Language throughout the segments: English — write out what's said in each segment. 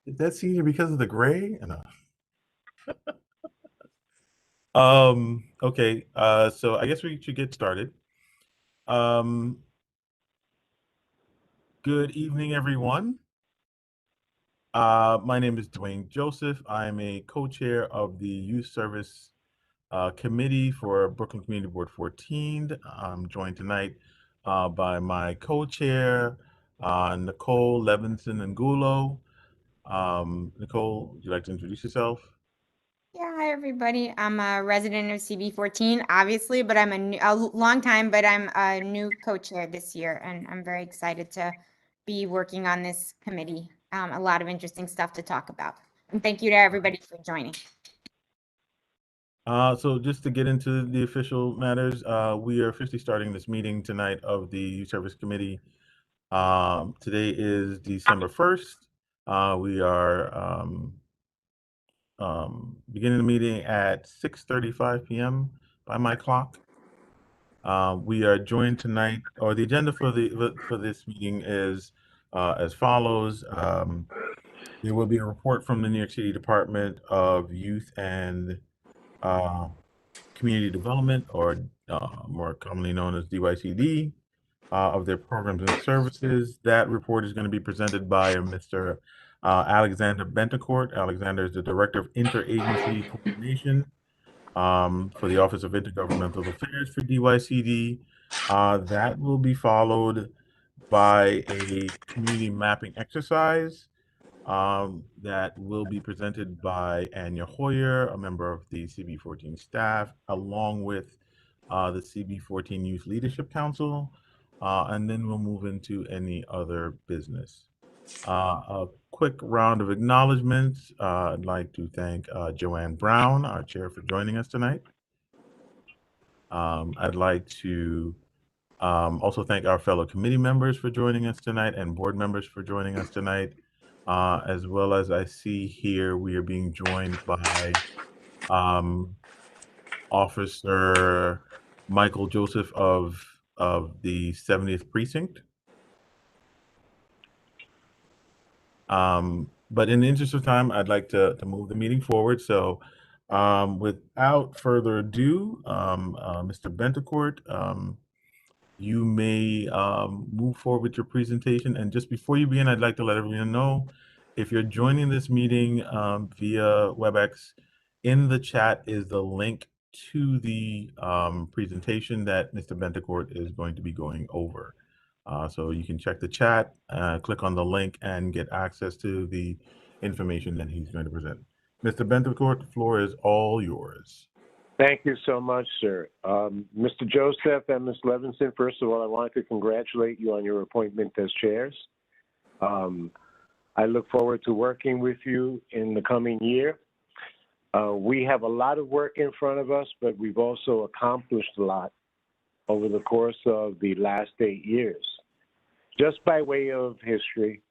Is that senior because of the gray? No. Okay, so I guess we should get started. Good evening, everyone. My name is Dwayne Joseph. I'm a co-chair of the Youth Service Committee for Brooklyn Community Board 14. I'm joined tonight by my co-chair, Nicole Levinson Angulo. Nicole, would you like to introduce yourself? Yeah, hi everybody. I'm a resident of CB14, obviously, but I'm a long time, but I'm a new co-chair this year, and I'm very excited to be working on this committee. A lot of interesting stuff to talk about. And thank you to everybody for joining. So just to get into the official matters, we are officially starting this meeting tonight of the Youth Service Committee. Today is December 1st. We are beginning the meeting at 6:35 p.m. by my clock. We are joined tonight, or the agenda for this meeting is as follows. There will be a report from the New York City Department of Youth and Community Development, or more commonly known as DYCD, of their programs and services. That report is going to be presented by Mr. Alexander Bentecourt. Alexander is the Director of Interagency Coordination for the Office of Intergovernmental Affairs for DYCD. That will be followed by a community mapping exercise that will be presented by Anya Hoyer, a member of the CB14 staff, along with the CB14 Youth Leadership Council, and then we'll move into any other business. A quick round of acknowledgements. I'd like to thank Joanne Brown, our chair, for joining us tonight. I'd like to also thank our fellow committee members for joining us tonight and board members for joining us tonight. As well as I see here, we are being joined by Officer Michael Joseph of the 70th Precinct. But in the interest of time, I'd like to move the meeting forward. So without further ado, Mr. Bentecourt, you may move forward with your presentation. And just before you begin, I'd like to let everyone know, if you're joining this meeting via Webex, in the chat is the link to the presentation that Mr. Bentecourt is going to be going over. So you can check the chat, click on the link, and get access to the information that he's going to present. Mr. Bentecourt, the floor is all yours. Thank you so much, sir. Mr. Joseph and Ms. Levinson, first of all, I wanted to congratulate you on your appointment as chairs. I look forward to working with you in the coming year. We have a lot of work in front of us, but we've also accomplished a lot over the course of the last 8 years. Just by way of history,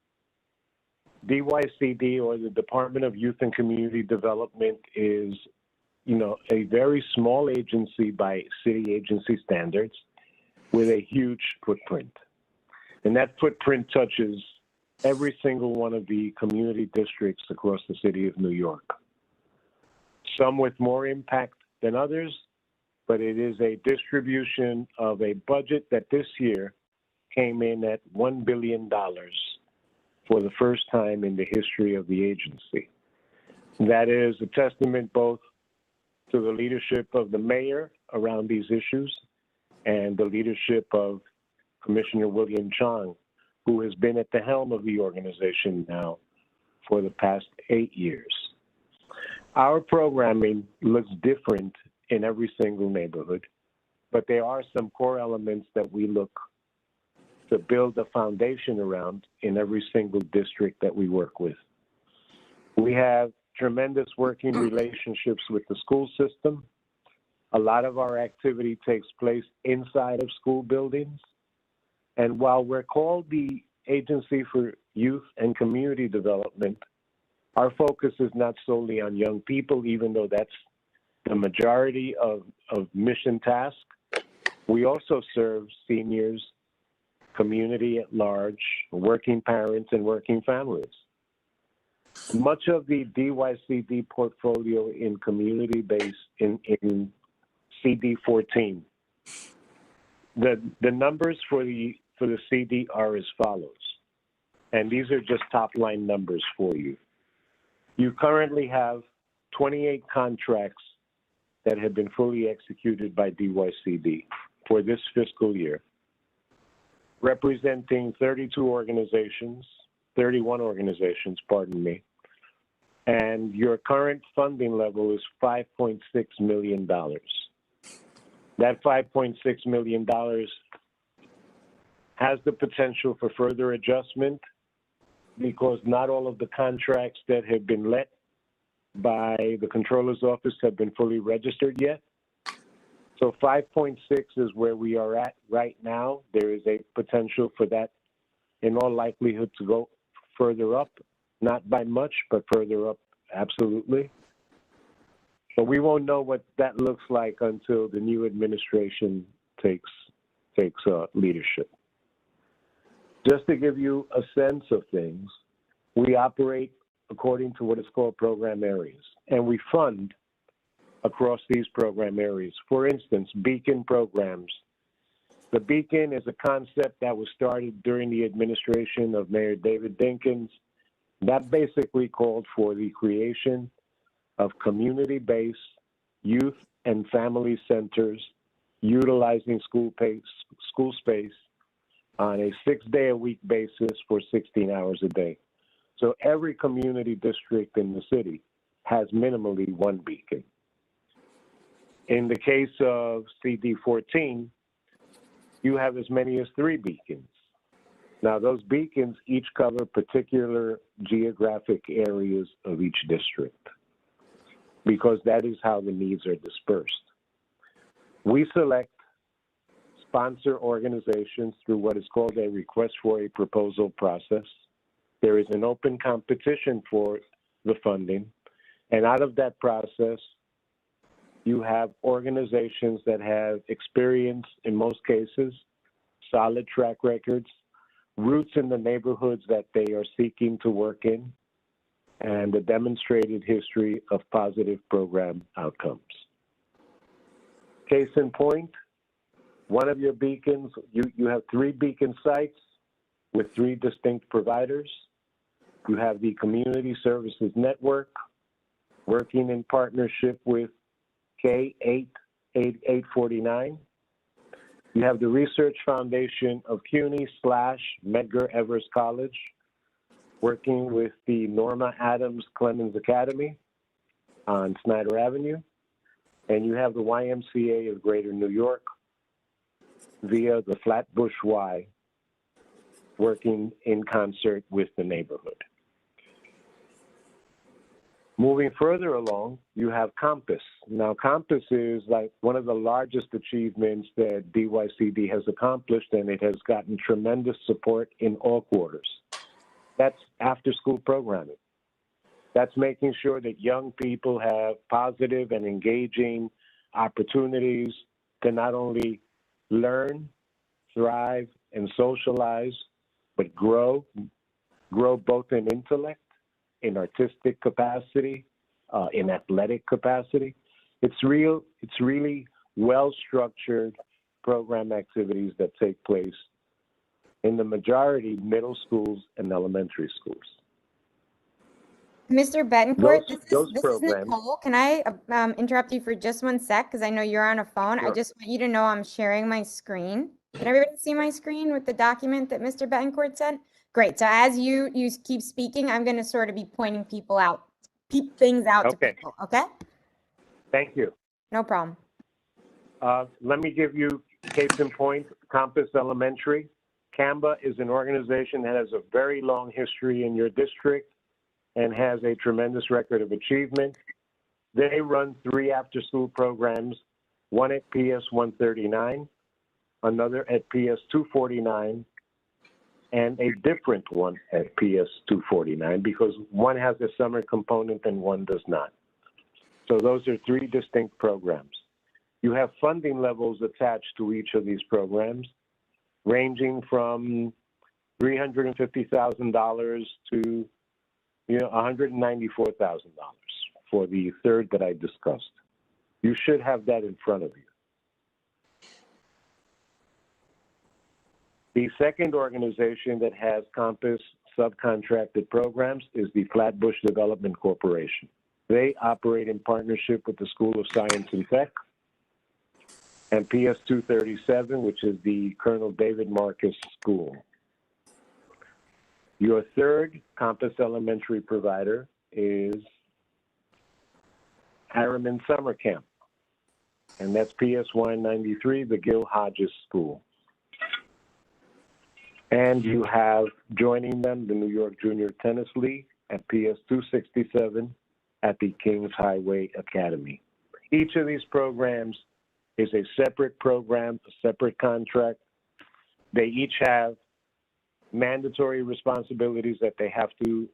DYCD, or the Department of Youth and Community Development, is a very small agency by city agency standards with a huge footprint. And that footprint touches every single one of the community districts across the city of New York. Some with more impact than others, but it is a distribution of a budget that this year came in at $1 billion for the first time in the history of the agency. That is a testament both to the leadership of the mayor around these issues and the leadership of Commissioner William Chong, who has been at the helm of the organization now for the past 8 years. Our programming looks different in every single neighborhood, but there are some core elements that we look to build a foundation around in every single district that we work with. We have tremendous working relationships with the school system. A lot of our activity takes place inside of school buildings. And while we're called the Agency for Youth and Community Development, our focus is not solely on young people, even though that's the majority of mission task. We also serve seniors, community at large, working parents, and working families. Much of the DYCD portfolio in community-based in CB14, the numbers for the CD are as follows, and these are just top-line numbers for you. You currently have 28 contracts that have been fully executed by DYCD for this fiscal year, representing 31 organizations, pardon me, and your current funding level is $5.6 million. That $5.6 million has the potential for further adjustment because not all of the contracts that have been let by the Controller's Office have been fully registered yet. So 5.6 is where we are at right now. There is a potential for that in all likelihood to go further up, not by much, but further up, absolutely. But we won't know what that looks like until the new administration takes leadership. Just to give you a sense of things, we operate according to what is called program areas, and we fund across these program areas. For instance, Beacon programs. The Beacon is a concept that was started during the administration of Mayor David Dinkins. That basically called for the creation of community-based youth and family centers utilizing school space on a 6-day-a-week basis for 16 hours a day. So every community district in the city has minimally one Beacon. In the case of CD14, you have as many as 3 beacons. Now, those beacons each cover particular geographic areas of each district because that is how the needs are dispersed. We select sponsor organizations through what is called a request for a proposal process. There is an open competition for the funding, and out of that process, you have organizations that have experience, in most cases, solid track records, roots in the neighborhoods that they are seeking to work in, and a demonstrated history of positive program outcomes. Case in point, one of your beacons, you have 3 beacon sites with 3 distinct providers. You have the Community Services Network, working in partnership with K8849. You have the Research Foundation of CUNY/Medgar Evers College, working with the Norma Adams Clemens Academy on Snyder Avenue. And you have the YMCA of Greater New York via the Flatbush Y, working in concert with the neighborhood. Moving further along, you have Compass. Now, Compass is like one of the largest achievements that DYCD has accomplished, and it has gotten tremendous support in all quarters. That's after-school programming. That's making sure that young people have positive and engaging opportunities to not only learn, thrive, and socialize, but grow both in intellect, in artistic capacity, in athletic capacity. It's really well-structured program activities that take place in the majority middle schools and elementary schools. Mr. Betancourt, this is programs, Nicole. Can I interrupt you for just one sec? Because I know you're on a phone. Sure. I just want you to know I'm sharing my screen. Can everybody see my screen with the document that Mr. Betancourt sent? Great. So as you keep speaking, I'm going to sort of be pointing people out, things out to people. Okay? Thank you. No problem. Let me give you case in point, Compass Elementary. CAMBA is an organization that has a very long history in your district and has a tremendous record of achievement. They run 3 after-school programs, one at PS 139, another at PS 249, and a different one at PS 249 because one has a summer component and one does not. So those are 3 distinct programs. You have funding levels attached to each of these programs, ranging from $350,000 to $194,000 for the third that I discussed. You should have that in front of you. The second organization that has Compass subcontracted programs is the Flatbush Development Corporation. They operate in partnership with the School of Science and Tech and PS 237, which is the Colonel David Marcus School. Your third Compass Elementary provider is Harriman Summer Camp, and that's PS 193, the Gil Hodges School. And you have joining them the New York Junior Tennis League at PS 267 at the Kings Highway Academy. Each of these programs is a separate program, a separate contract. They each have mandatory responsibilities that they have to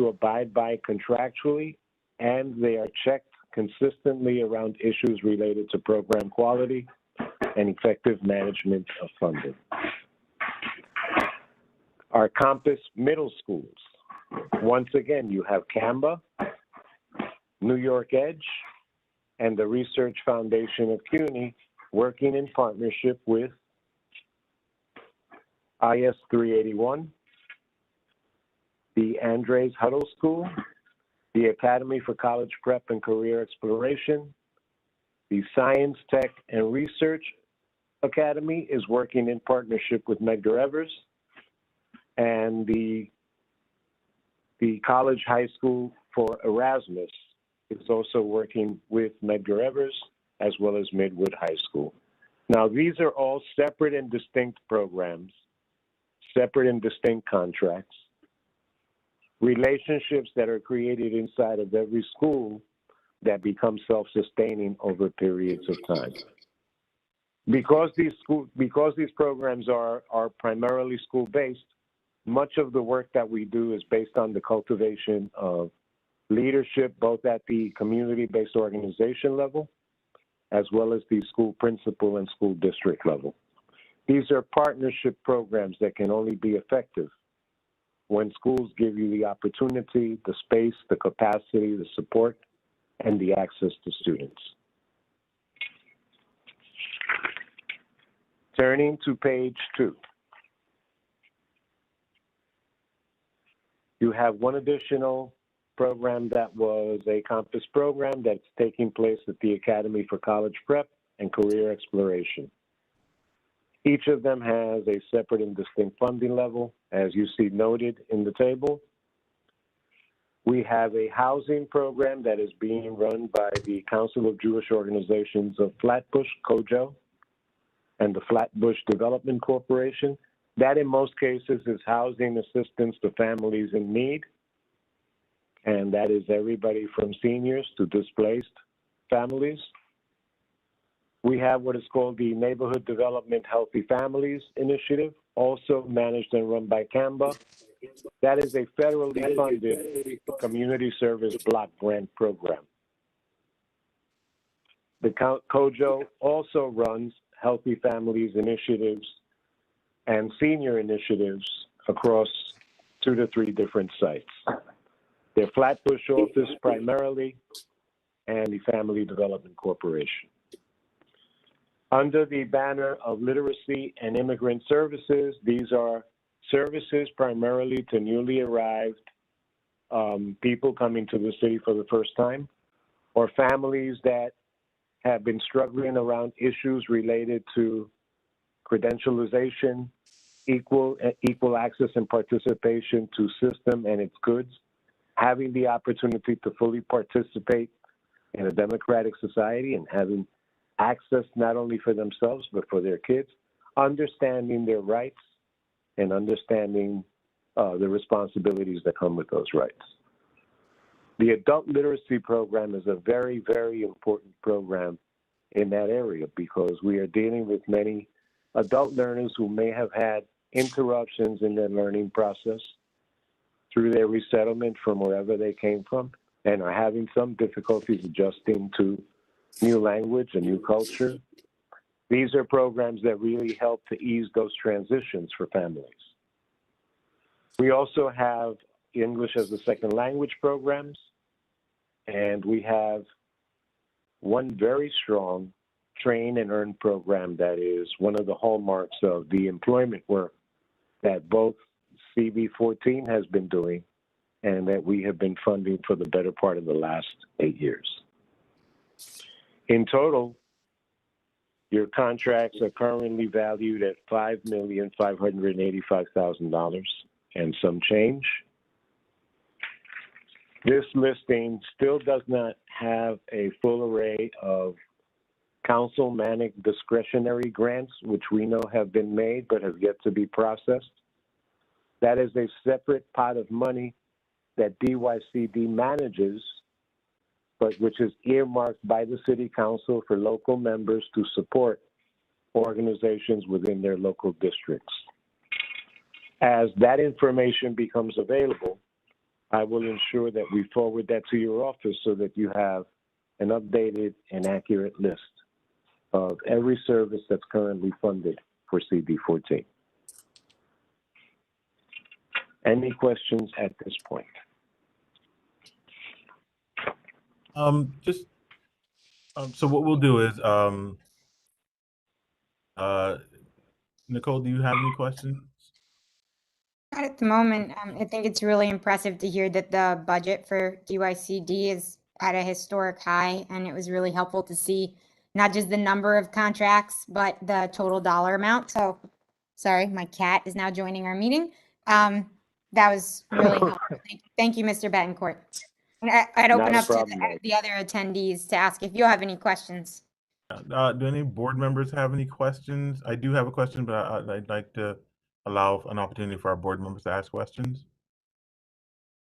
abide by contractually, and they are checked consistently around issues related to program quality and effective management of funding. Our Compass Middle Schools. Once again, you have CAMBA, New York Edge, and the Research Foundation of CUNY working in partnership with IS 381, the Andres Huddle School, the Academy for College Prep and Career Exploration, the Science, Tech, and Research Academy is working in partnership with Medgar Evers, and the College High School for Erasmus is also working with Medgar Evers as well as Midwood High School. Now, these are all separate and distinct programs, separate and distinct contracts, relationships that are created inside of every school that become self-sustaining over periods of time. Because these programs are primarily school-based, much of the work that we do is based on the cultivation of leadership, both at the community-based organization level, as well as the school principal and school district level. These are partnership programs that can only be effective when schools give you the opportunity, the space, the capacity, the support, and the access to students. Turning to page 2. You have one additional program that was a Compass program that's taking place at the Academy for College Prep and Career Exploration. Each of them has a separate and distinct funding level, as you see noted in the table. We have a housing program that is being run by the Council of Jewish Organizations of Flatbush, COJO, and the Flatbush Development Corporation. That, in most cases, is housing assistance to families in need, and that is everybody from seniors to displaced families. We have what is called the Neighborhood Development Healthy Families Initiative, also managed and run by CAMBA. That is a federally funded community service block grant program. The COJO also runs Healthy Families Initiatives and senior initiatives across 2 to 3 different sites. Their Flatbush office primarily, and the Family Development Corporation. Under the banner of literacy and immigrant services, these are services primarily to newly arrived people coming to the city for the first time, or families that have been struggling around issues related to credentialization, equal access and participation to system and its goods, having the opportunity to fully participate in a democratic society and having access not only for themselves but for their kids, understanding their rights and understanding the responsibilities that come with those rights. The adult literacy program is a very, very important program in that area because we are dealing with many adult learners who may have had interruptions in their learning process through their resettlement from wherever they came from and are having some difficulties adjusting to new language and new culture. These are programs that really help to ease those transitions for families. We also have English as a second language programs, and we have one very strong train and earn program that is one of the hallmarks of the employment work that both CB14 has been doing and that we have been funding for the better part of the last 8 years. In total, your contracts are currently valued at $5,585,000 and some change. This listing still does not have a full array of council-managed discretionary grants, which we know have been made but have yet to be processed. That is a separate pot of money that DYCD manages, but which is earmarked by the City Council for local members to support organizations within their local districts. As that information becomes available, I will ensure that we forward that to your office so that you have an updated and accurate list of every service that's currently funded for CB14. Any questions at this point? So what we'll do is, Nicole, do you have any questions? Not at the moment. I think it's really impressive to hear that the budget for DYCD is at a historic high, and it was really helpful to see not just the number of contracts, but the total dollar amount. So, sorry, my cat is now joining our meeting. That was really helpful. Thank you, Mr. Betancourt. And I'd open up to the other attendees to ask if you have any questions. Do any board members have any questions? I do have a question, but I'd like to allow an opportunity for our board members to ask questions.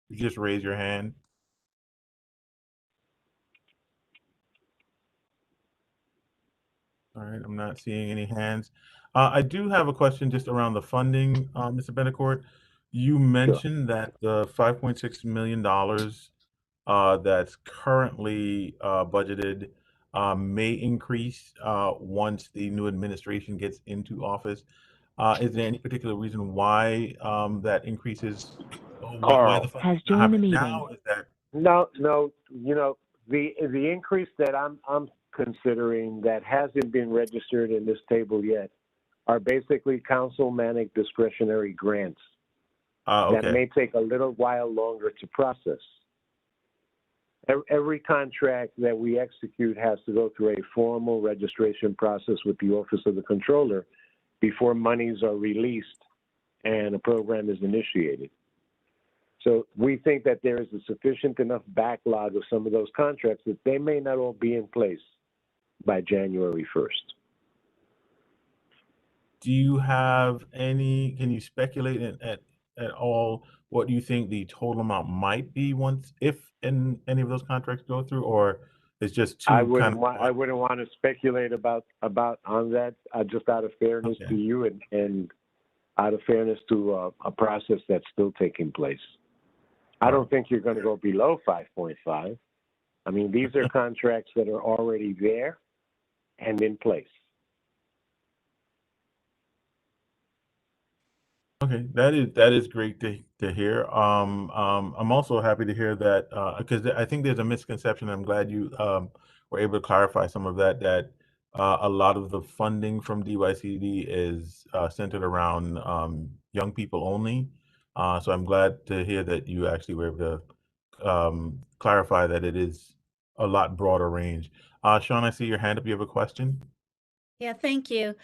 You just raise your hand. All right, I'm not seeing any hands. I do have a question just around the funding, Mr. Betancourt. You mentioned that the $5.6 million that's currently budgeted may increase once the new administration gets into office. Is there any particular reason why that increases? Why the funding has joined the meeting. Now? Is that No. You know, the increase that I'm considering that hasn't been registered in this table yet are basically council-managed discretionary grants that may take a little while longer to process. Every contract that we execute has to go through a formal registration process with the Office of the Controller before monies are released and a program is initiated. So we think that there is a sufficient enough backlog of some of those contracts that they may not all be in place by January 1st. Do you have any, can you speculate at all what you think the total amount might be once, if any of those contracts go through, or it's just too I wouldn't want to speculate about on that, just out of fairness to you and out of fairness to a process that's still taking place. I don't think you're going to go below 5.5. I mean, these are contracts that are already there and in place. Okay, that is great to hear. I'm also happy to hear that because I think there's a misconception. I'm glad you were able to clarify some of that. That a lot of the funding from DYCD is centered around young people only. So I'm glad to hear that you actually were able to clarify that it is a lot broader range. Sean, I see your hand up. You have a question? Yeah, thank you.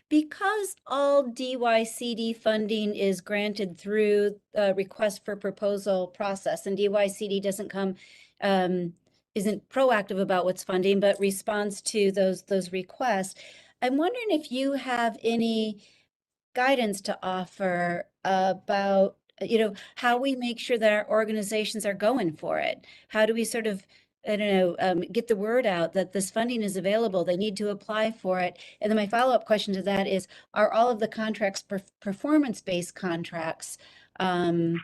Because all DYCD funding is granted through a request for proposal process, and DYCD doesn't come, isn't proactive about what's funding, but responds to those requests. I'm wondering if you have any guidance to offer about, how we make sure that our organizations are going for it. How do we sort of, I don't know, get the word out that this funding is available, they need to apply for it? And then my follow-up question to that is, are all of the contracts performance-based contracts? And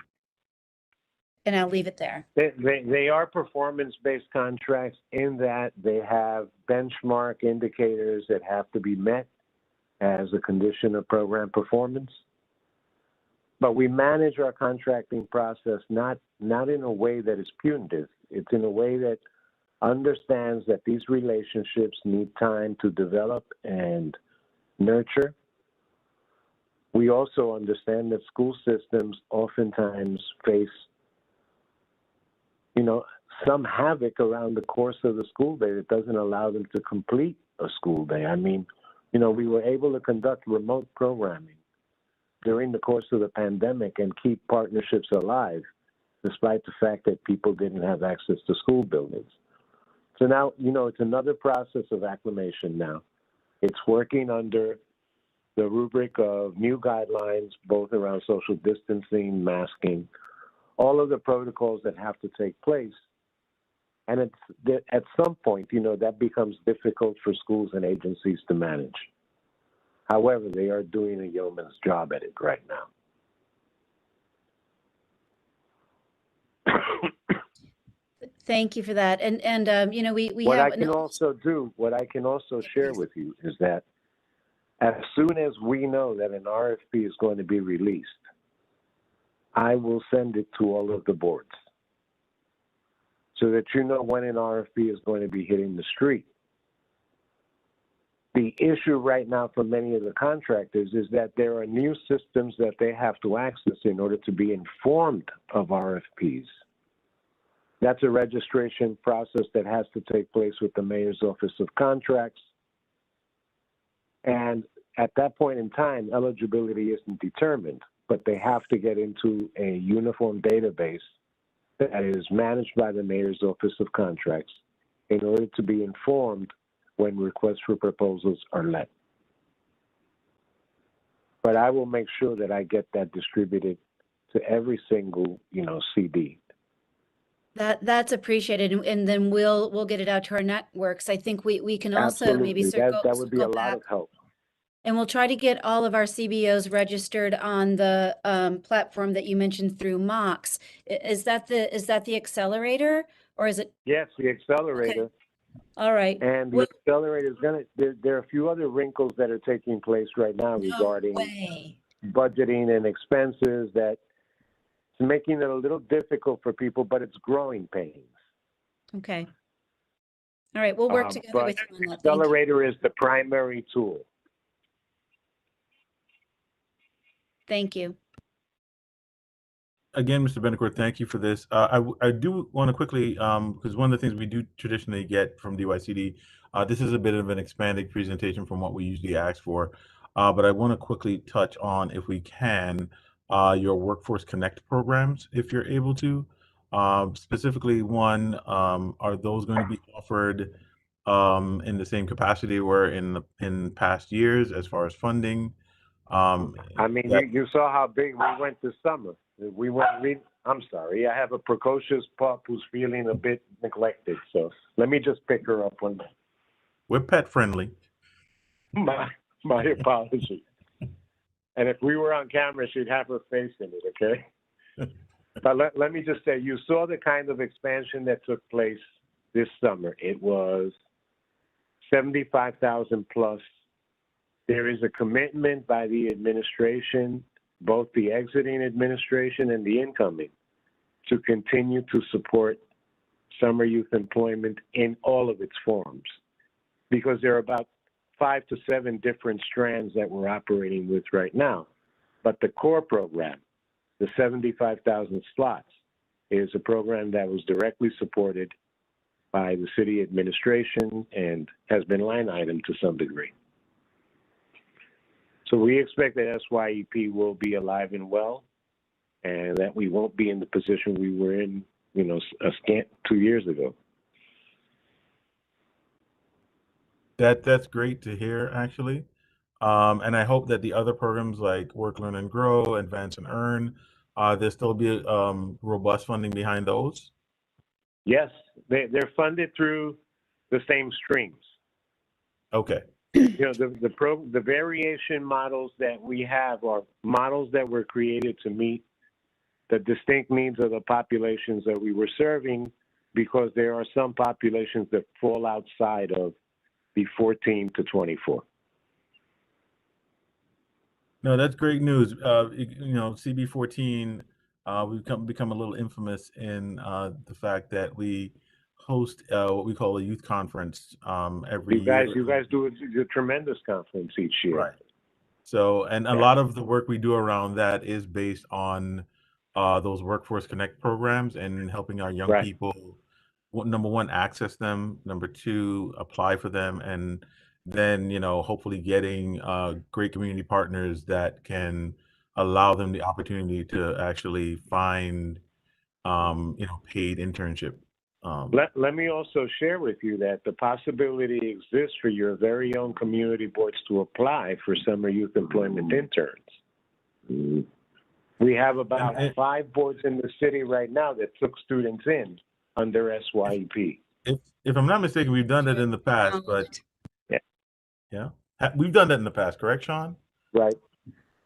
I'll leave it there. They are performance-based contracts in that they have benchmark indicators that have to be met. as a condition of program performance. But we manage our contracting process not in a way that is punitive. It's in a way that understands that these relationships need time to develop and nurture. We also understand that school systems oftentimes face, some havoc around the course of the school day that doesn't allow them to complete a school day. I mean, we were able to conduct remote programming during the course of the pandemic and keep partnerships alive, despite the fact that people didn't have access to school buildings. So now, it's another process of acclimation now. It's working under the rubric of new guidelines, both around social distancing, masking, all of the protocols that have to take place. And at some point, that becomes difficult for schools and agencies to manage. However, they are doing a yeoman's job at it right now. Thank you for that. And we What have. I can also share with you is that as soon as we know that an RFP is going to be released, I will send it to all of the boards so that when an RFP is going to be hitting the street. The issue right now for many of the contractors is that there are new systems that they have to access in order to be informed of RFPs. That's a registration process that has to take place with the Mayor's Office of Contracts. And at that point in time, eligibility isn't determined, but they have to get into a uniform database that is managed by the Mayor's Office of Contracts in order to be informed when requests for proposals are let. But I will make sure that I get that distributed to every single, CD. That's appreciated, and then we'll get it out to our networks. I think we can also Absolutely. maybe circle that would be a lot back. of help. And we'll try to get all of our CBOs registered on the platform that you mentioned through MOX. Is that the accelerator, or is it? Yes, the accelerator. Okay. All right. And the accelerator is there are a few other wrinkles that are taking place right now regarding budgeting and expenses that it's making it a little difficult for people, but it's growing pains. Okay. All right. We'll work together with you on that. Accelerator is the primary tool. Thank you. Again, Mr. Bendicourt, thank you for this. I do want to quickly, because one of the things we do traditionally get from DYCD, this is a bit of an expanded presentation from what we usually ask for, but I want to quickly touch on, if we can, your Workforce Connect programs, if you're able to. Specifically, one, are those going to be offered in the same capacity or in past years as far as funding? You saw how big we went this summer. I'm sorry, I have a precocious pup who's feeling a bit neglected, so let me just pick her up one minute. We're pet friendly. My apologies. And if we were on camera, she'd have her face in it, okay? But let me just say, you saw the kind of expansion that took place this summer. It was 75,000 plus. There is a commitment by the administration, both the exiting administration and the incoming, to continue to support summer youth employment in all of its forms, because there are about 5 to 7 different strands that we're operating with right now. But the core program, the 75,000 slots, is a program that was directly supported by the city administration and has been line item to some degree. So we expect that SYEP will be alive and well, and that we won't be in the position we were in, a scant 2 years ago. That's great to hear, actually. And I hope that the other programs like Work, Learn, and Grow, Advance and Earn, there'll still be robust funding behind those? Yes, they're funded through the same streams. Okay. The variation models that we have are models that were created to meet the distinct needs of the populations that we were serving, because there are some populations that fall outside of the 14 to 24. No, that's great news. You know, CB14, we've become a little infamous in the fact that we host what we call a youth conference every year. You guys do a tremendous conference each year. Right. So, and a lot of the work we do around that is based on those Workforce Connect programs and helping our young people, number one, access them, number two, apply for them, and then, you know, hopefully getting great community partners that can allow them the opportunity to actually find, you know, paid internship. Let me also share with you that the possibility exists for your very own community boards to apply for summer youth employment interns. We have about 5 boards in the city right now that took students in under SYEP. If I'm not mistaken, we've done that in the past, but yeah, we've done that in the past, correct, Sean? Right.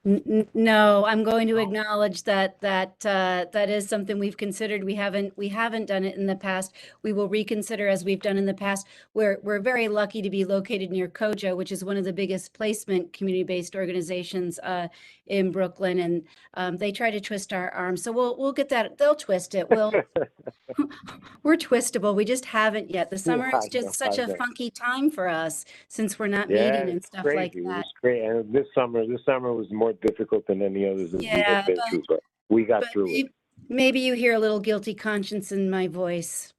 No, I'm going to acknowledge that that is something we've considered. We haven't done it in the past. We will reconsider as we've done in the past. We're very lucky to be located near COJA, which is one of the biggest placement community-based organizations in Brooklyn, and they try to twist our arm. So we'll get that. They'll twist it. We're twistable. We just haven't yet. The summer is just such a funky time for us since we're not meeting and stuff like that. It was great. And this summer was more difficult than any others that we have been through, but we got through it. Maybe you hear a little guilty conscience in my voice.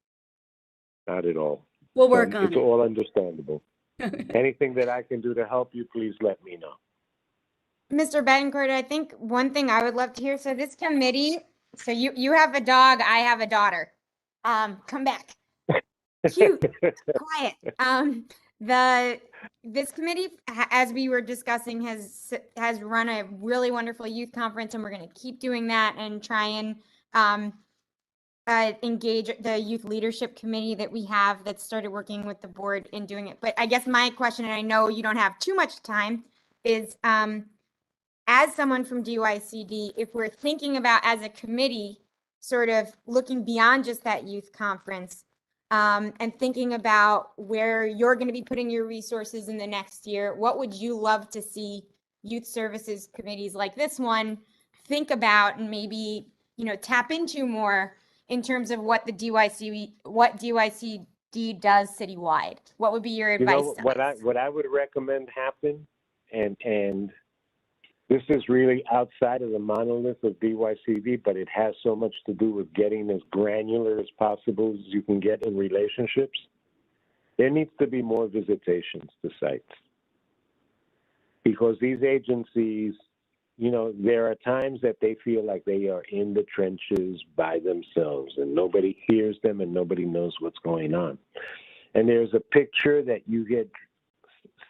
Not at all. We'll work on it. It's all understandable. Anything that I can do to help you, please let me know. Mr. Betancourt, I think one thing I would love to hear, so this committee, so you have a dog, I have a daughter. Come back. Cute, quiet. This committee, as we were discussing, has run a really wonderful youth conference, and we're going to keep doing that and try and engage the youth leadership committee that we have that started working with the board in doing it. But I guess my question, and I know you don't have too much time, is as someone from DYCD, if we're thinking about as a committee, sort of looking beyond just that youth conference, and thinking about where you're going to be putting your resources in the next year, what would you love to see youth services committees like this one think about and maybe, you know, tap into more in terms of what the DYCD does citywide? What would be your advice? You know, what I would recommend happen, and this is really outside of the monolith of DYCD, but it has so much to do with getting as granular as possible as you can get in relationships. There needs to be more visitations to sites. Because these agencies, you know, there are times that they feel like they are in the trenches by themselves and nobody hears them and nobody knows what's going on. And there's a picture that you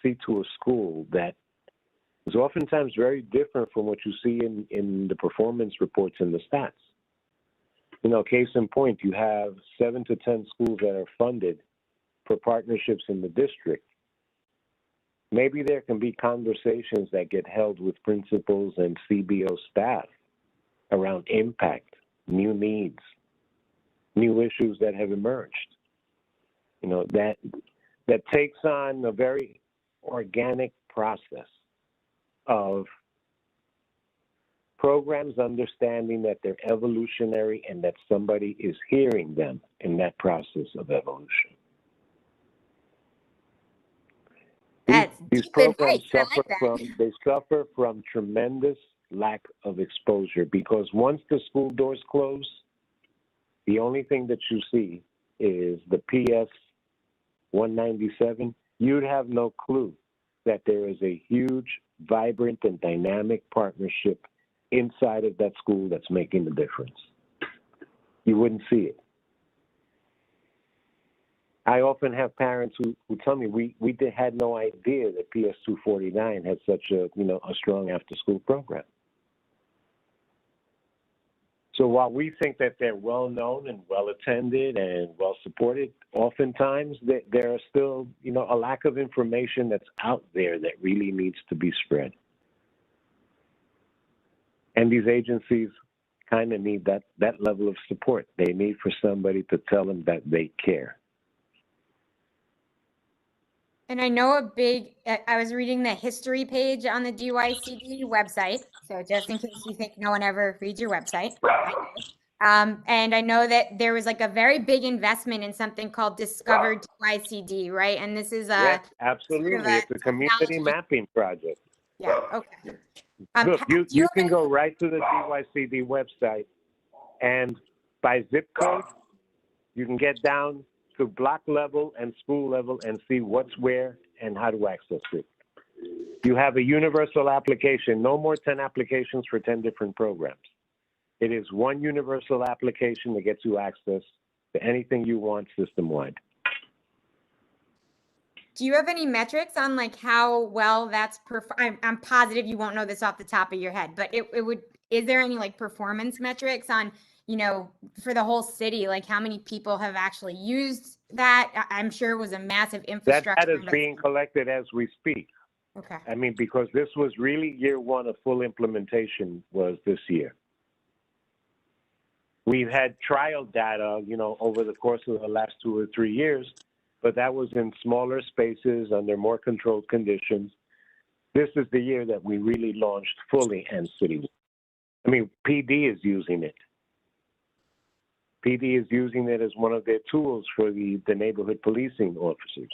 see to a school that is oftentimes very different from what you see in the performance reports and the stats. You know, case in point, you have 7 to 10 schools that are funded for partnerships in the district. Maybe there can be conversations that get held with principals and CBO staff around impact, new needs, new issues that have emerged. You know, that takes on a very organic process of programs understanding that they're evolutionary and that somebody is hearing them in that process of evolution. These programs suffer from tremendous lack of exposure because once the school doors close, the only thing that you see is the PS 197. You'd have no clue that there is a huge, vibrant, and dynamic partnership inside of that school that's making the difference. You wouldn't see it. I often have parents who tell me we had no idea that PS 249 had such a strong after-school program. So while we think that they're well known and well attended and well supported, oftentimes there are still a lack of information that's out there that really needs to be spread. And these agencies kind of need that level of support. They need for somebody to tell them that they care. And I know I was reading the history page on the DYCD website. So just in case you think no one ever reads your website, I do. And I know that there was like a very big investment in something called Discover DYCD, right? And this is Yes, sort of absolutely. a It's a community technology. mapping project. Yeah, okay. Look, Do you you have can any- go right to the DYCD website, and by zip code, you can get down to block level and school level and see what's where and how to access it. You have a universal application, no more 10 applications for 10 different programs. It is one universal application that gets you access to anything you want system-wide. Do you have any metrics on like how well that's I'm positive you won't know this off the top of your head, but is there any like performance metrics on, for the whole city, like how many people have actually used that? I'm sure it was a massive That infrastructure. data is being collected as we speak. Okay. I mean, because this was really year one of full implementation was this year. We've had trial data, over the course of the last 2 or 3 years, but that was in smaller spaces under more controlled conditions. This is the year that we really launched fully and city. I mean, PD is using it. PD is using it as one of their tools for the neighborhood policing officers.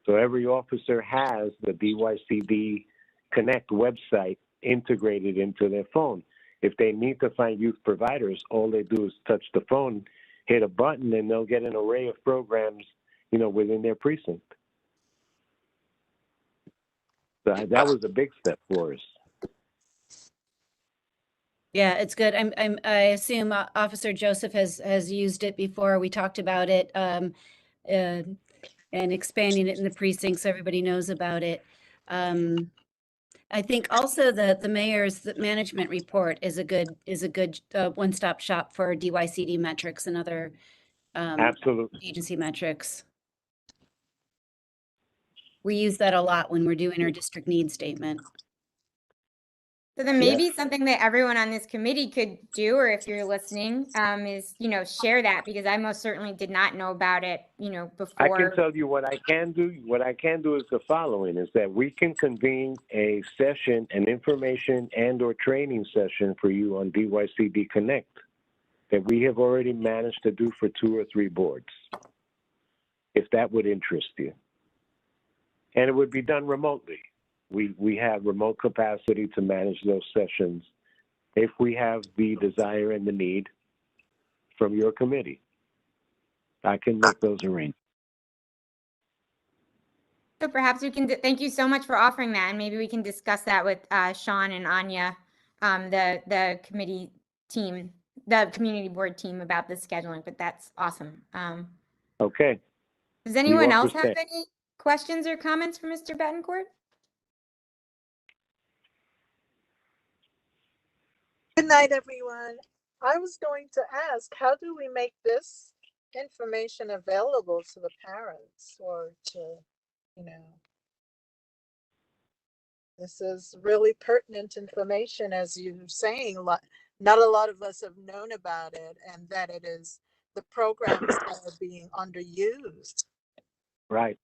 So every officer has the DYCD Connect website integrated into their phone. If they need to find youth providers, all they do is touch the phone, hit a button, and they'll get an array of programs, within their precinct. So that was a big step for us. Yeah, it's good. I assume Officer Joseph has used it before. We talked about it, and expanding it in the precinct so everybody knows about it. I think also the mayor's management report is a good one-stop shop for DYCD metrics and other Absolutely. agency metrics. We use that a lot when we're doing our district needs statement. So then maybe something that everyone on this committee could do, or if you're listening, is, share that, because I most certainly did not know about it, before. I can tell you what I can do. What I can do is the following, is that we can convene a session, an information and or training session for you on DYCD Connect that we have already managed to do for 2 or 3 boards, if that would interest you. And it would be done remotely. We have remote capacity to manage those sessions if we have the desire and the need from your committee. I can make those arrangements. So perhaps we can, thank you so much for offering that, and maybe we can discuss that with Sean and Anya, the committee team, the community board team, about the scheduling, but that's awesome. Okay. Does anyone else have understand. any questions or comments for Mr. Betancourt? Good night, everyone. I was going to ask, how do we make this information available to the parents, or to, this is really pertinent information, as you're saying. Not a lot of us have known about it, and that it is the programs that are being underused. Right.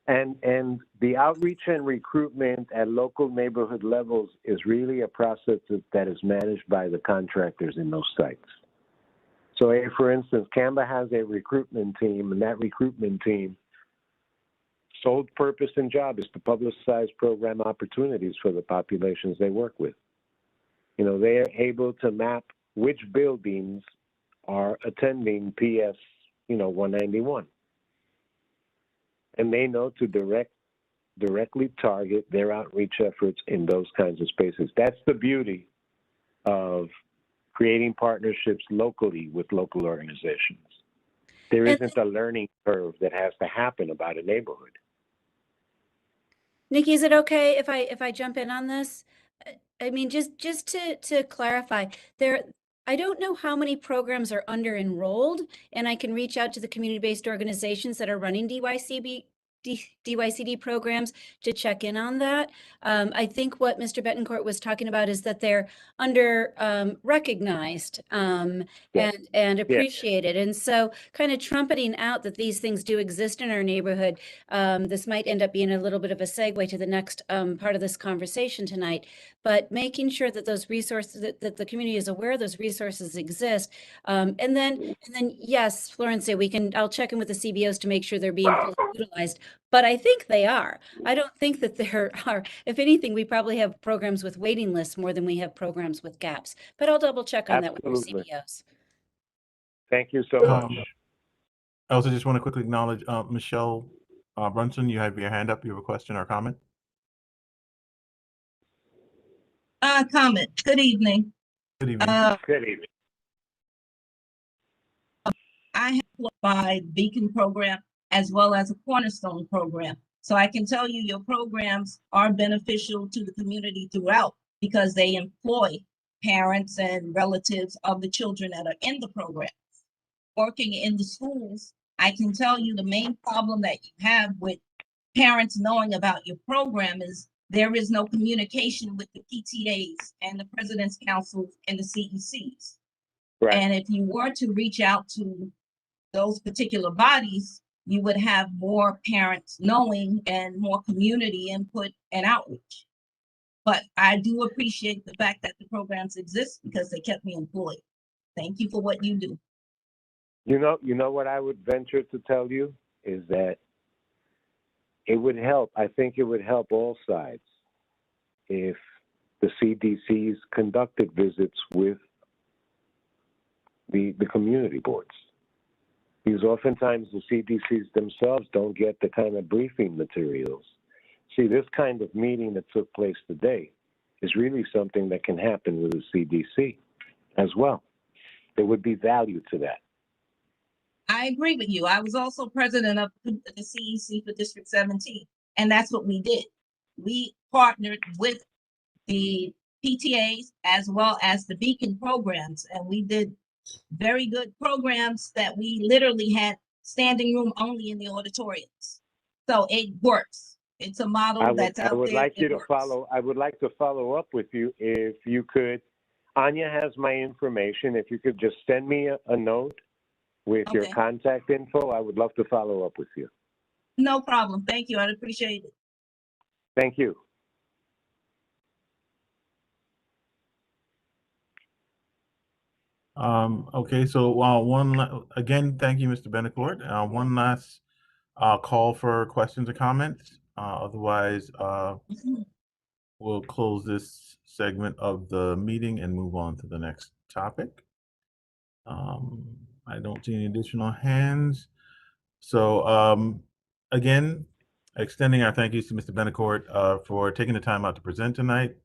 And the outreach and recruitment at local neighborhood levels is really a process that is managed by the contractors in those sites. So, for instance, Canva has a recruitment team, and that recruitment team, sole purpose and job is to publicize program opportunities for the populations they work with. They are able to map which buildings are attending PS, 191. And they know to directly target their outreach efforts in those kinds of spaces. That's the beauty of creating partnerships locally with local organizations. There isn't a learning curve that has to happen about a neighborhood. Nikki, is it okay if I jump in on this? I mean, just to clarify, I don't know how many programs are under enrolled, and I can reach out to the community-based organizations that are running DYCD DYCD programs to check in on that. I think what Mr. Betancourt was talking about is that they're under recognized Yes. and appreciated. And so kind of trumpeting out that these things do exist in our neighborhood. This might end up being a little bit of a segue to the next part of this conversation tonight, but making sure that those resources, that the community is aware those resources exist. And then yes, Florence, I'll check in with the CBOs to make sure they're being fully utilized, but I think they are. I don't think that there are, if anything, we probably have programs with waiting lists more than we have programs with gaps, but I'll double check on that with our Absolutely. CBOs. Thank you so much. I also just want to quickly acknowledge Michelle Brunson, you have your hand up. You have a question or comment? Comment. Good evening. Good evening. Good evening. I have applied Beacon program as well as a Cornerstone program. So I can tell you your programs are beneficial to the community throughout because they employ parents and relatives of the children that are in the program. Working in the schools, I can tell you the main problem that you have with parents knowing about your program is there is no communication with the PTAs and the President's Councils and the CECs. Right. And if you were to reach out to those particular bodies, you would have more parents knowing and more community input and outreach. But I do appreciate the fact that the programs exist because they kept me employed. Thank you for what you do. You know what I would venture to tell you is that it would help. I think it would help all sides if the CDCs conducted visits with the community boards. Because oftentimes the CDCs themselves don't get the kind of briefing materials. See, this kind of meeting that took place today is really something that can happen with the CDC as well. There would be value to that. I agree with you. I was also president of the CEC for District 17, and that's what we did. We partnered with the PTAs as well as the Beacon programs, and we did very good programs that we literally had standing room only in the auditoriums. So it works. It's a model that's out there. I would like you to works. follow. I would like to follow up with you if you could. Anya has my information. If you could just send me a note with your Okay. contact info, I would love to follow up with you. No problem. Thank you. I'd appreciate it. Thank you. Okay, so again, thank you, Mr. Betancourt. One last call for questions or comments. Otherwise, we'll close this segment of the meeting and move on to the next topic. I don't see any additional hands. So again, extending our thank yous to Mr. Betancourt for taking the time out to present tonight,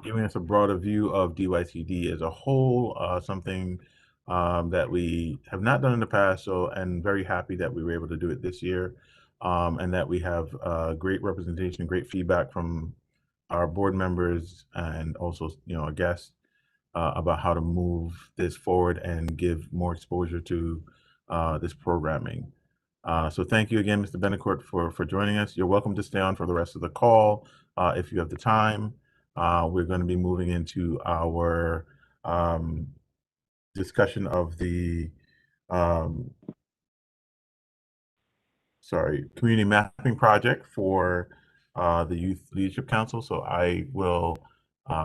giving us a broader view of DYCD as a whole, something that we have not done in the past. And very happy that we were able to do it this year, and that we have great representation, great feedback from our board members and also, our guests about how to move this forward and give more exposure to this programming. So thank you again, Mr. Betancourt, for joining us. You're welcome to stay on for the rest of the call if you have the time. We're going to be moving into our discussion of the community mapping project for the Youth Leadership Council. So I will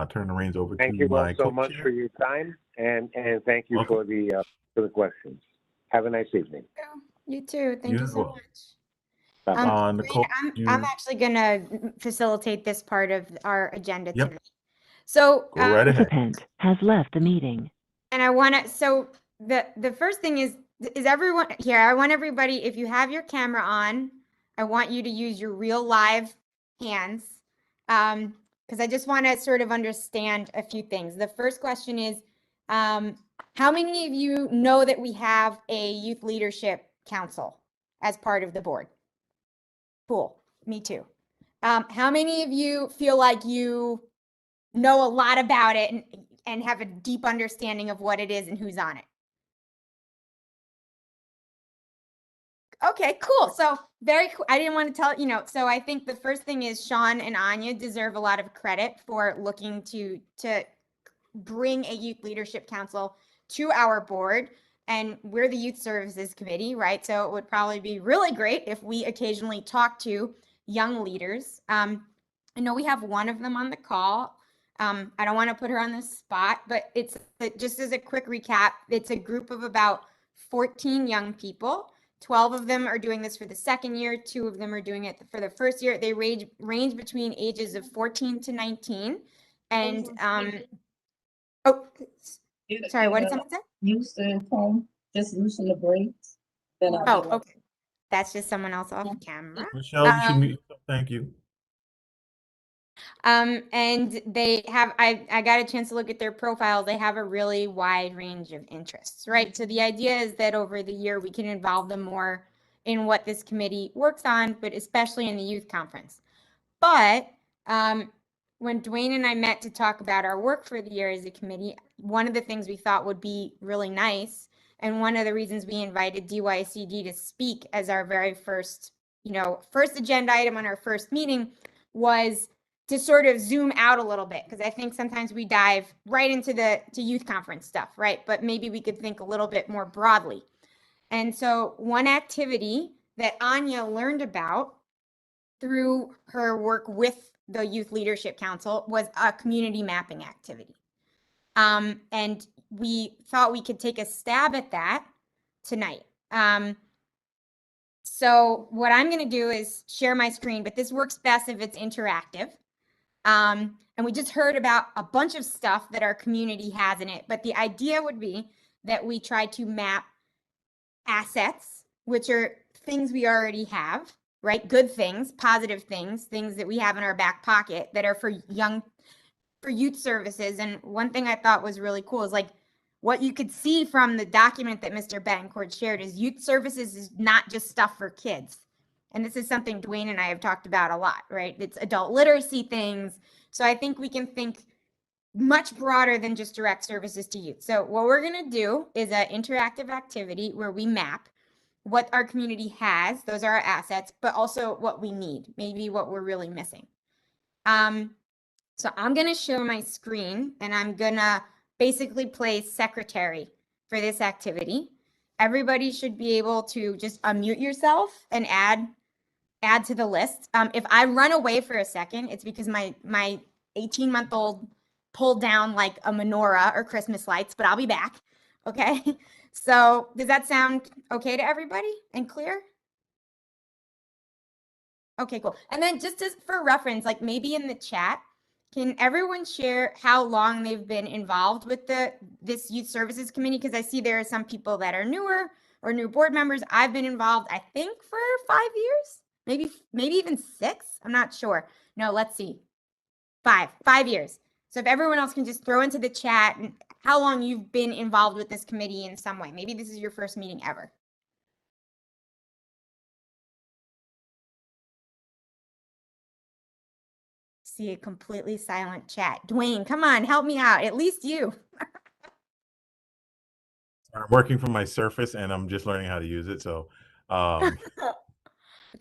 turn the reins over to my co-chair. Thank you all so much for your time, and thank you for the questions. Have a nice evening. You too. Thank you so well. much. Nicole, I'm actually going to facilitate this part of our agenda Yep. tonight. So Go right ahead. Participant has left the meeting. And I want to, so the first thing is everyone here, I want everybody, if you have your camera on, I want you to use your real live hands. Because I just want to sort of understand a few things. The first question is, how many of you know that we have a Youth Leadership Council as part of the board? Cool. Me too. How many of you feel like you know a lot about it and have a deep understanding of what it is and who's on it? Okay, cool. So very cool. I didn't want to tell, so I think the first thing is Sean and Anya deserve a lot of credit for looking to bring a youth leadership council to our board. And we're the youth services committee, right? So it would probably be really great if we occasionally talk to young leaders. I know we have one of them on the call. I don't want to put her on the spot, but it's just as a quick recap, it's a group of about 14 young people. 12 of them are doing this for the second year. 2 of them are doing it for the first year. They range between ages of 14 to 19. And oh, sorry, what did someone say? Use the phone, just loosen the brakes. Then I'll Oh, be okay. That's just someone else off camera. Michelle, you should mute yourself. Thank you. And they have, I got a chance to look at their profiles. They have a really wide range of interests, right? So the idea is that over the year, we can involve them more in what this committee works on, but especially in the youth conference. But when Dwayne and I met to talk about our work for the year as a committee, one of the things we thought would be really nice, and one of the reasons we invited DYCD to speak as our very first, first agenda item on our first meeting, was to sort of zoom out a little bit, because I think sometimes we dive right into to youth conference stuff, right? But maybe we could think a little bit more broadly. And so one activity that Anya learned about through her work with the Youth Leadership Council was a community mapping activity. And we thought we could take a stab at that tonight. So what I'm going to do is share my screen, but this works best if it's interactive. And we just heard about a bunch of stuff that our community has in it, but the idea would be that we try to map assets, which are things we already have, right? Good things, positive things, things that we have in our back pocket that are for youth services. And one thing I thought was really cool is like what you could see from the document that Mr. Betancourt shared is youth services is not just stuff for kids. And this is something Dwayne and I have talked about a lot, right? It's adult literacy things. So I think we can think much broader than just direct services to youth. So what we're going to do is an interactive activity where we map what our community has, those are our assets, but also what we need, maybe what we're really missing. So I'm going to share my screen and I'm going to basically play secretary for this activity. Everybody should be able to just unmute yourself and add to the list. If I run away for a second, it's because my 18-month-old pulled down like a menorah or Christmas lights, but I'll be back. Okay. So does that sound okay to everybody and clear? Okay, cool. And then just for reference, like maybe in the chat, can everyone share how long they've been involved with this youth services committee? Because I see there are some people that are newer or new board members. I've been involved, I think, for 5 years, maybe even 6. I'm not sure. No, let's see. 5 years. So if everyone else can just throw into the chat how long you've been involved with this committee in some way. Maybe this is your first meeting ever. See a completely silent chat. Dwayne, come on, help me out. At least you. I'm working from my Surface and I'm just learning how to use it. So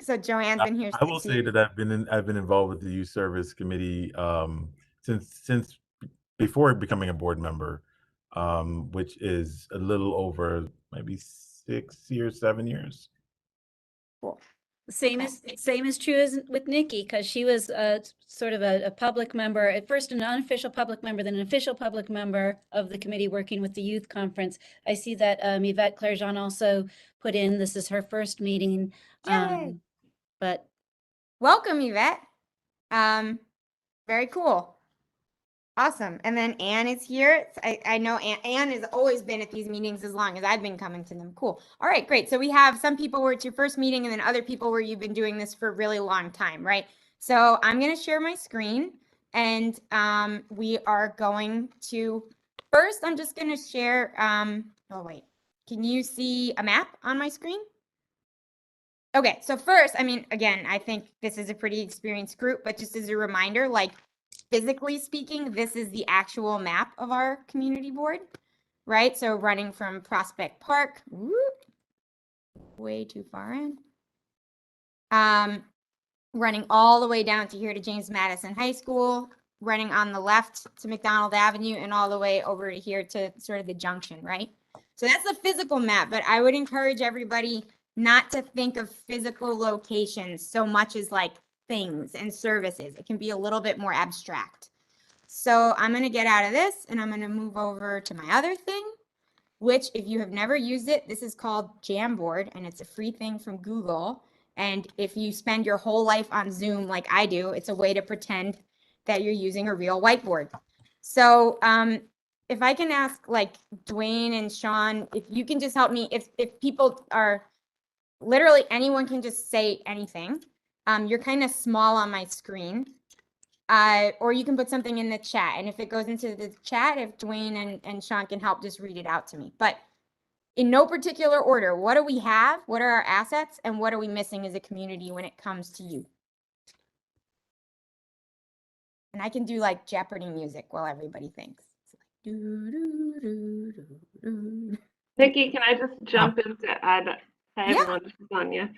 So Joanne's been here. I will say that I've been involved with the Youth Service Committee since before becoming a board member, which is a little over maybe 6 years, 7 years. Cool. Same is true as with Nikki, because she was sort of a public member, at first an unofficial public member, then an official public member of the committee working with the youth conference. I see that Yvette Clairejean also put in, this is her first meeting. But welcome, Yvette. Very cool. Awesome. And then Anne is here. I know Anne has always been at these meetings as long as I've been coming to them. Cool. All right, great. So we have some people where it's your first meeting and then other people where you've been doing this for a really long time, right? So I'm going to share my screen and we are going to, first I'm just going to share, oh wait, can you see a map on my screen? Okay, so first, I mean, again, I think this is a pretty experienced group, but just as a reminder, like, physically speaking, this is the actual map of our community board, right? So running from Prospect Park, whoop, way too far in. Running all the way down to here to James Madison High School, running on the left to McDonald Avenue, and all the way over to here to sort of the junction, right? So that's the physical map, but I would encourage everybody not to think of physical locations so much as like things and services. It can be a little bit more abstract. So I'm going to get out of this and I'm going to move over to my other thing, which if you have never used it, this is called Jamboard, and it's a free thing from Google. And if you spend your whole life on Zoom like I do, it's a way to pretend that you're using a real whiteboard. So if I can ask like Dwayne and Sean, if you can just help me, if people are, literally anyone can just say anything. You're kind of small on my screen. Or you can put something in the chat. And if it goes into the chat, if Dwayne and Sean can help, just read it out to me. But in no particular order, what do we have? What are our assets? And what are we missing as a community when it comes to you? And I can do like Jeopardy music while everybody thinks. Nikki, can I just jump in to add? Hi, Yeah. everyone, this is Anya.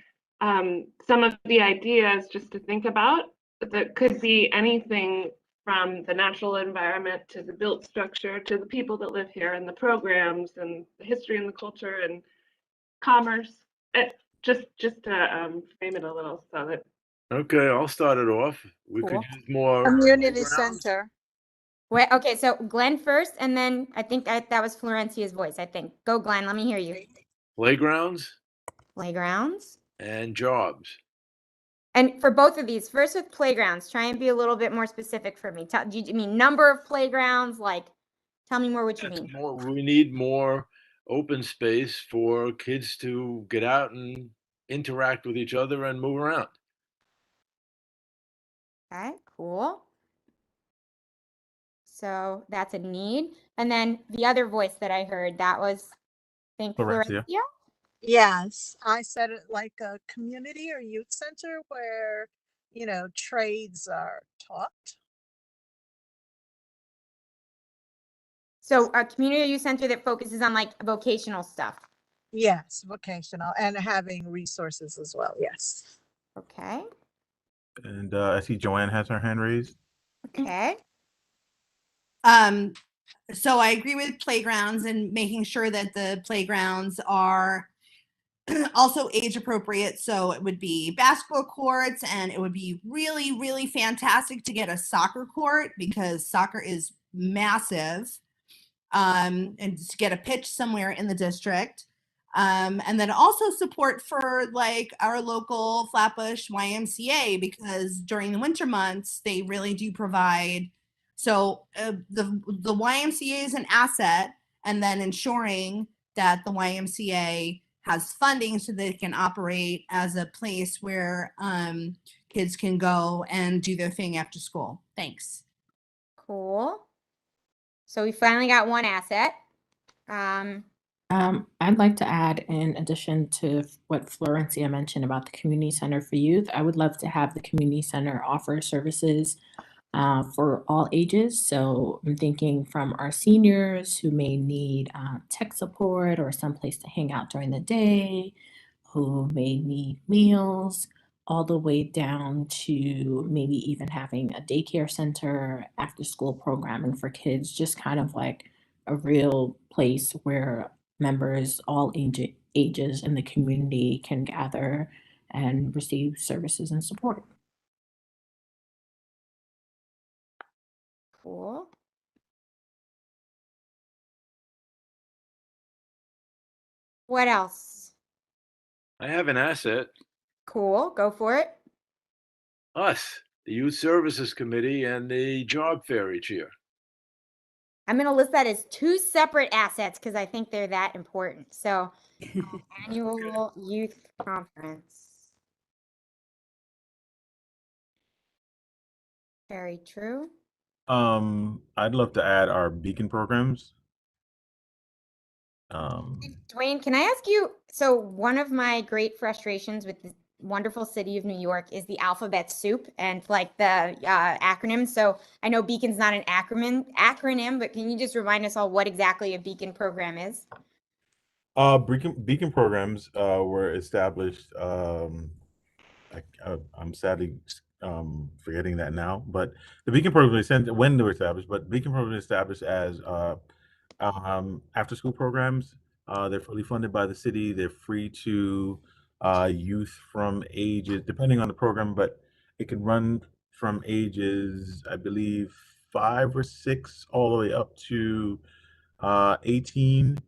Some of the ideas just to think about that could be anything from the natural environment to the built structure to the people that live here and the programs and the history and the culture and commerce. Just to frame it a little so that. Okay, I'll start it off. We Cool. could use more Community playgrounds. center. Wait, okay, so Glenn first, and then I think that was Florencia's voice, I think. Go, Glenn, let me hear you. Playgrounds Playgrounds. and jobs. And for both of these, first with playgrounds, try and be a little bit more specific for me. Do you mean number of playgrounds? Like, tell me more what you That's mean. we need more open space for kids to get out and interact with each other and move around. Okay, cool. So that's a need. And then the other voice that I heard, that was, I think, Florencia. Florencia. Yes, I said it like a community or youth center where, you know, trades are taught. So a community youth center that focuses on like vocational stuff. Yes, vocational and having resources as well. Yes. Okay. And I see Joanne has her hand raised. Okay. So I agree with playgrounds and making sure that the playgrounds are also age appropriate. So it would be basketball courts, and it would be really, really fantastic to get a soccer court because soccer is massive. And to get a pitch somewhere in the district. And then also support for like our local Flatbush YMCA, because during the winter months, they really do provide. So the YMCA is an asset, and then ensuring that the YMCA has funding so they can operate as a place where kids can go and do their thing after school. Thanks. Cool. So we finally got one asset. I'd like to add, in addition to what Florencia mentioned about the community center for youth, I would love to have the community center offer services for all ages. So I'm thinking from our seniors who may need tech support or someplace to hang out during the day, who may need meals, all the way down to maybe even having a daycare center, after school programming for kids, just kind of like a real place where members, all ages in the community can gather and receive services and support. Cool. What else? I have an asset. Cool. Go for it. Us, the Youth Services Committee and the job fair each year. I'm going to list that as two separate assets because I think they're that important. So annual youth conference. Very true. I'd love to add our beacon programs. Dwayne, can I ask you, so one of my great frustrations with the wonderful city of New York is the alphabet soup and like the acronym. So I know beacon's not an acronym, but can you just remind us all what exactly a beacon program is? Beacon programs were established. I'm sadly forgetting that now, but the Beacon program is when they were established. But Beacon program is established as after school programs. They're fully funded by the city. They're free to youth from ages, depending on the program, but it can run from ages, I believe, 5 or 6 all the way up to 18.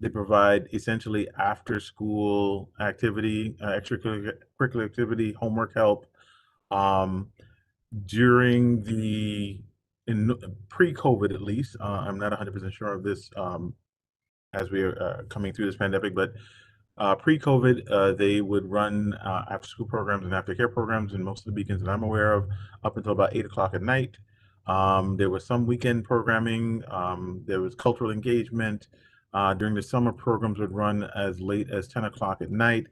They provide essentially after school activity, extracurricular activity, homework help. During in pre-COVID at least, I'm not 100% sure of this as we are coming through this pandemic, but pre-COVID, they would run after-school programs and aftercare programs in most of the beacons that I'm aware of up until about 8 o'clock at night. There was some weekend programming. There was cultural engagement. During the summer, programs would run as late as 10 o'clock at night.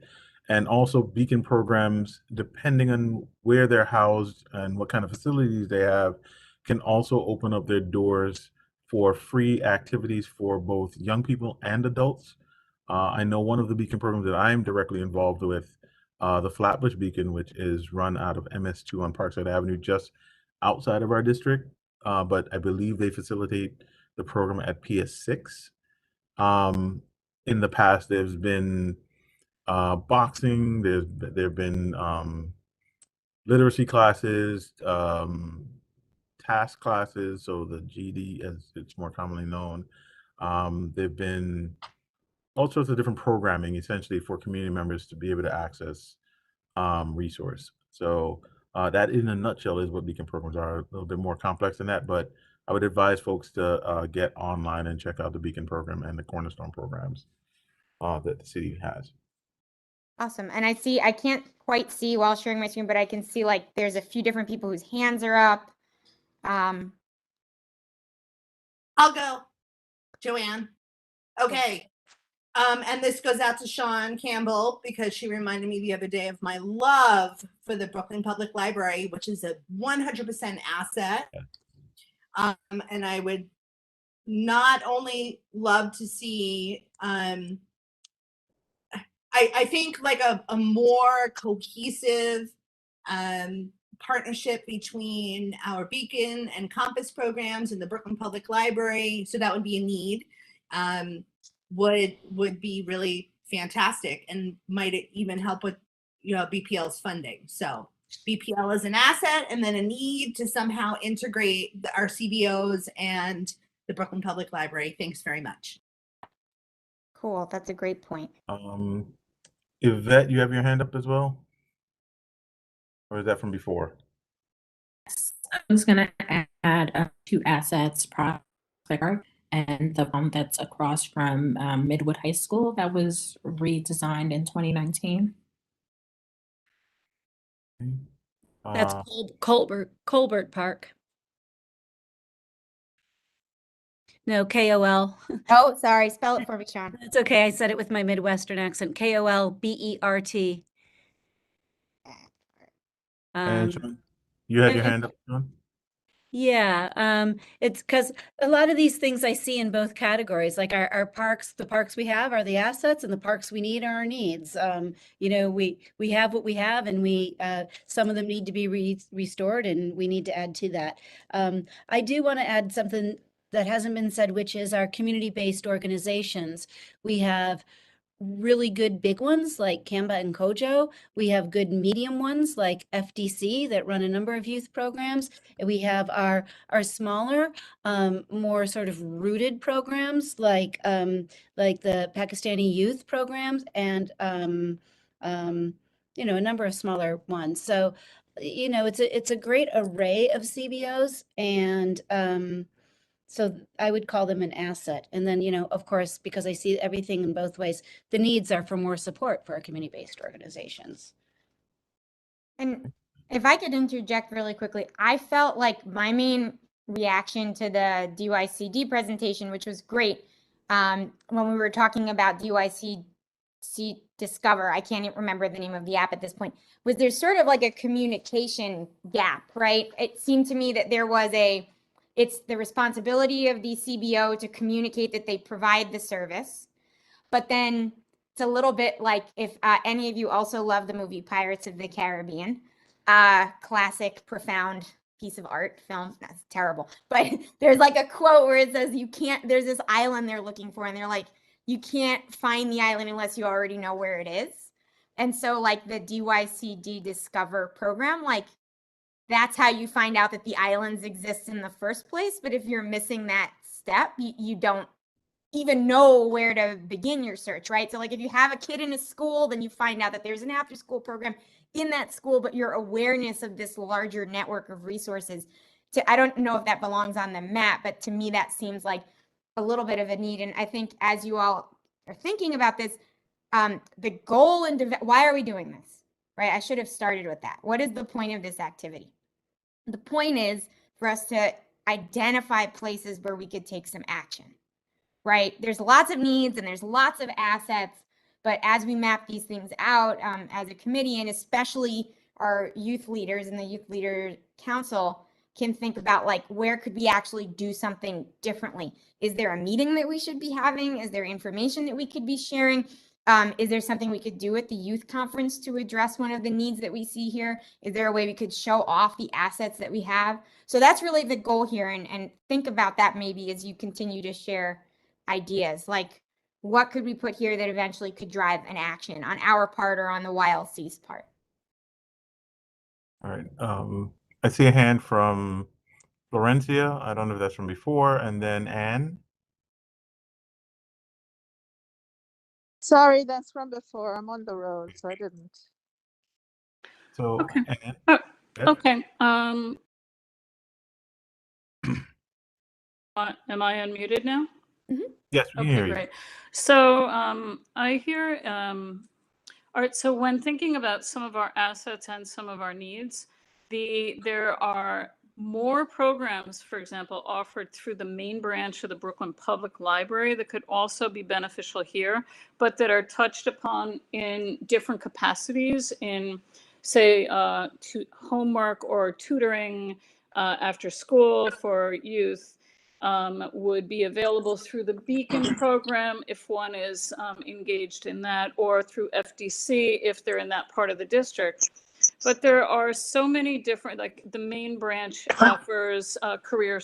And also beacon programs, depending on where they're housed and what kind of facilities they have, can also open up their doors for free activities for both young people and adults. I know one of the beacon programs that I'm directly involved with, the Flatbush Beacon, which is run out of MS2 on Parkside Avenue, just outside of our district. But I believe they facilitate the program at PS6. In the past, there's been boxing. There've been literacy classes, task classes. So the GD, as it's more commonly known. There've been all sorts of different programming, essentially, for community members to be able to access resource. So that, in a nutshell, is what beacon programs are. A little bit more complex than that, but I would advise folks to get online and check out the beacon program and the cornerstone programs that the city has. Awesome. And I can't quite see while sharing my screen, but I can see like there's a few different people whose hands are up. I'll go, Joanne. Okay. And this goes out to Sean Campbell because she reminded me the other day of my love for the Brooklyn Public Library, which is a 100% asset. And I would not only love to see, I think like a more cohesive partnership between our Beacon and Compass programs and the Brooklyn Public Library. So that would be a need. Would be really fantastic and might even help with BPL's funding. So BPL is an asset and then a need to somehow integrate our CBOs and the Brooklyn Public Library. Thanks very much. Cool. That's a great point. Yvette, you have your hand up as well? Or is that from before? I was going to add 2 assets, Prospect and the one that's across from Midwood High School that was redesigned in 2019. That's Colbert Park. No, KOL. Oh, sorry. Spell it for me, Sean. It's okay. I said it with my Midwestern accent. KOLBERT. And Sean, you have your hand up, Sean? Yeah, it's because a lot of these things I see in both categories, like our parks, the parks we have are the assets and the parks we need are our needs. We have what we have and some of them need to be restored and we need to add to that. I do want to add something that hasn't been said, which is our community-based organizations. We have really good big ones like Canva and Kojo. We have good medium ones like FDC that run a number of youth programs. And we have our smaller, more sort of rooted programs like the Pakistani youth programs and a number of smaller ones. So it's a great array of CBOs and so I would call them an asset. And then, of course, because I see everything in both ways, the needs are for more support for our community-based organizations. And if I could interject really quickly, I felt like my main reaction to the DYCD presentation, which was great, when we were talking about DYCD Discover, I can't even remember the name of the app at this point, was there's sort of like a communication gap, right? It seemed to me that there was it's the responsibility of the CBO to communicate that they provide the service. but then it's a little bit like if any of you also love the movie Pirates of the Caribbean, classic, profound piece of art film. That's terrible. But there's like a quote where it says, there's this island they're looking for, and they're like, you can't find the island unless you already know where it is. And so like the DYCD Discover program, like that's how you find out that the islands exist in the first place. But if you're missing that step, you don't even know where to begin your search, right? So like if you have a kid in a school, then you find out that there's an after school program in that school, but your awareness of this larger network of resources I don't know if that belongs on the map, but to me, that seems like a little bit of a need. And I think as you all are thinking about this, the goal and why are we doing this, right? I should have started with that. What is the point of this activity? The point is for us to identify places where we could take some action, right? There's lots of needs and there's lots of assets, but as we map these things out as a committee, and especially our youth leaders and the Youth Leader Council can think about like, where could we actually do something differently? Is there a meeting that we should be having? Is there information that we could be sharing? Is there something we could do at the youth conference to address one of the needs that we see here? Is there a way we could show off the assets that we have? So that's really the goal here, and think about that maybe as you continue to share ideas, like what could we put here that eventually could drive an action on our part or on the YLC's part? All right. I see a hand from Florencia. I don't know if that's from before, and then Anne. Sorry, that's from before. I'm on the road, so I didn't. So, Okay. Anne. Oh, Yes? okay. Am I unmuted now? Yes, we can Okay, hear you. great. So I hear, all right, so when thinking about some of our assets and some of our needs, there are more programs, for example, offered through the main branch of the Brooklyn Public Library that could also be beneficial here, but that are touched upon in different capacities in, say, homework or tutoring after school for youth. Would be available through the Beacon program if one is engaged in that, or through FDC if they're in that part of the district. But there are so many different, like the main branch offers career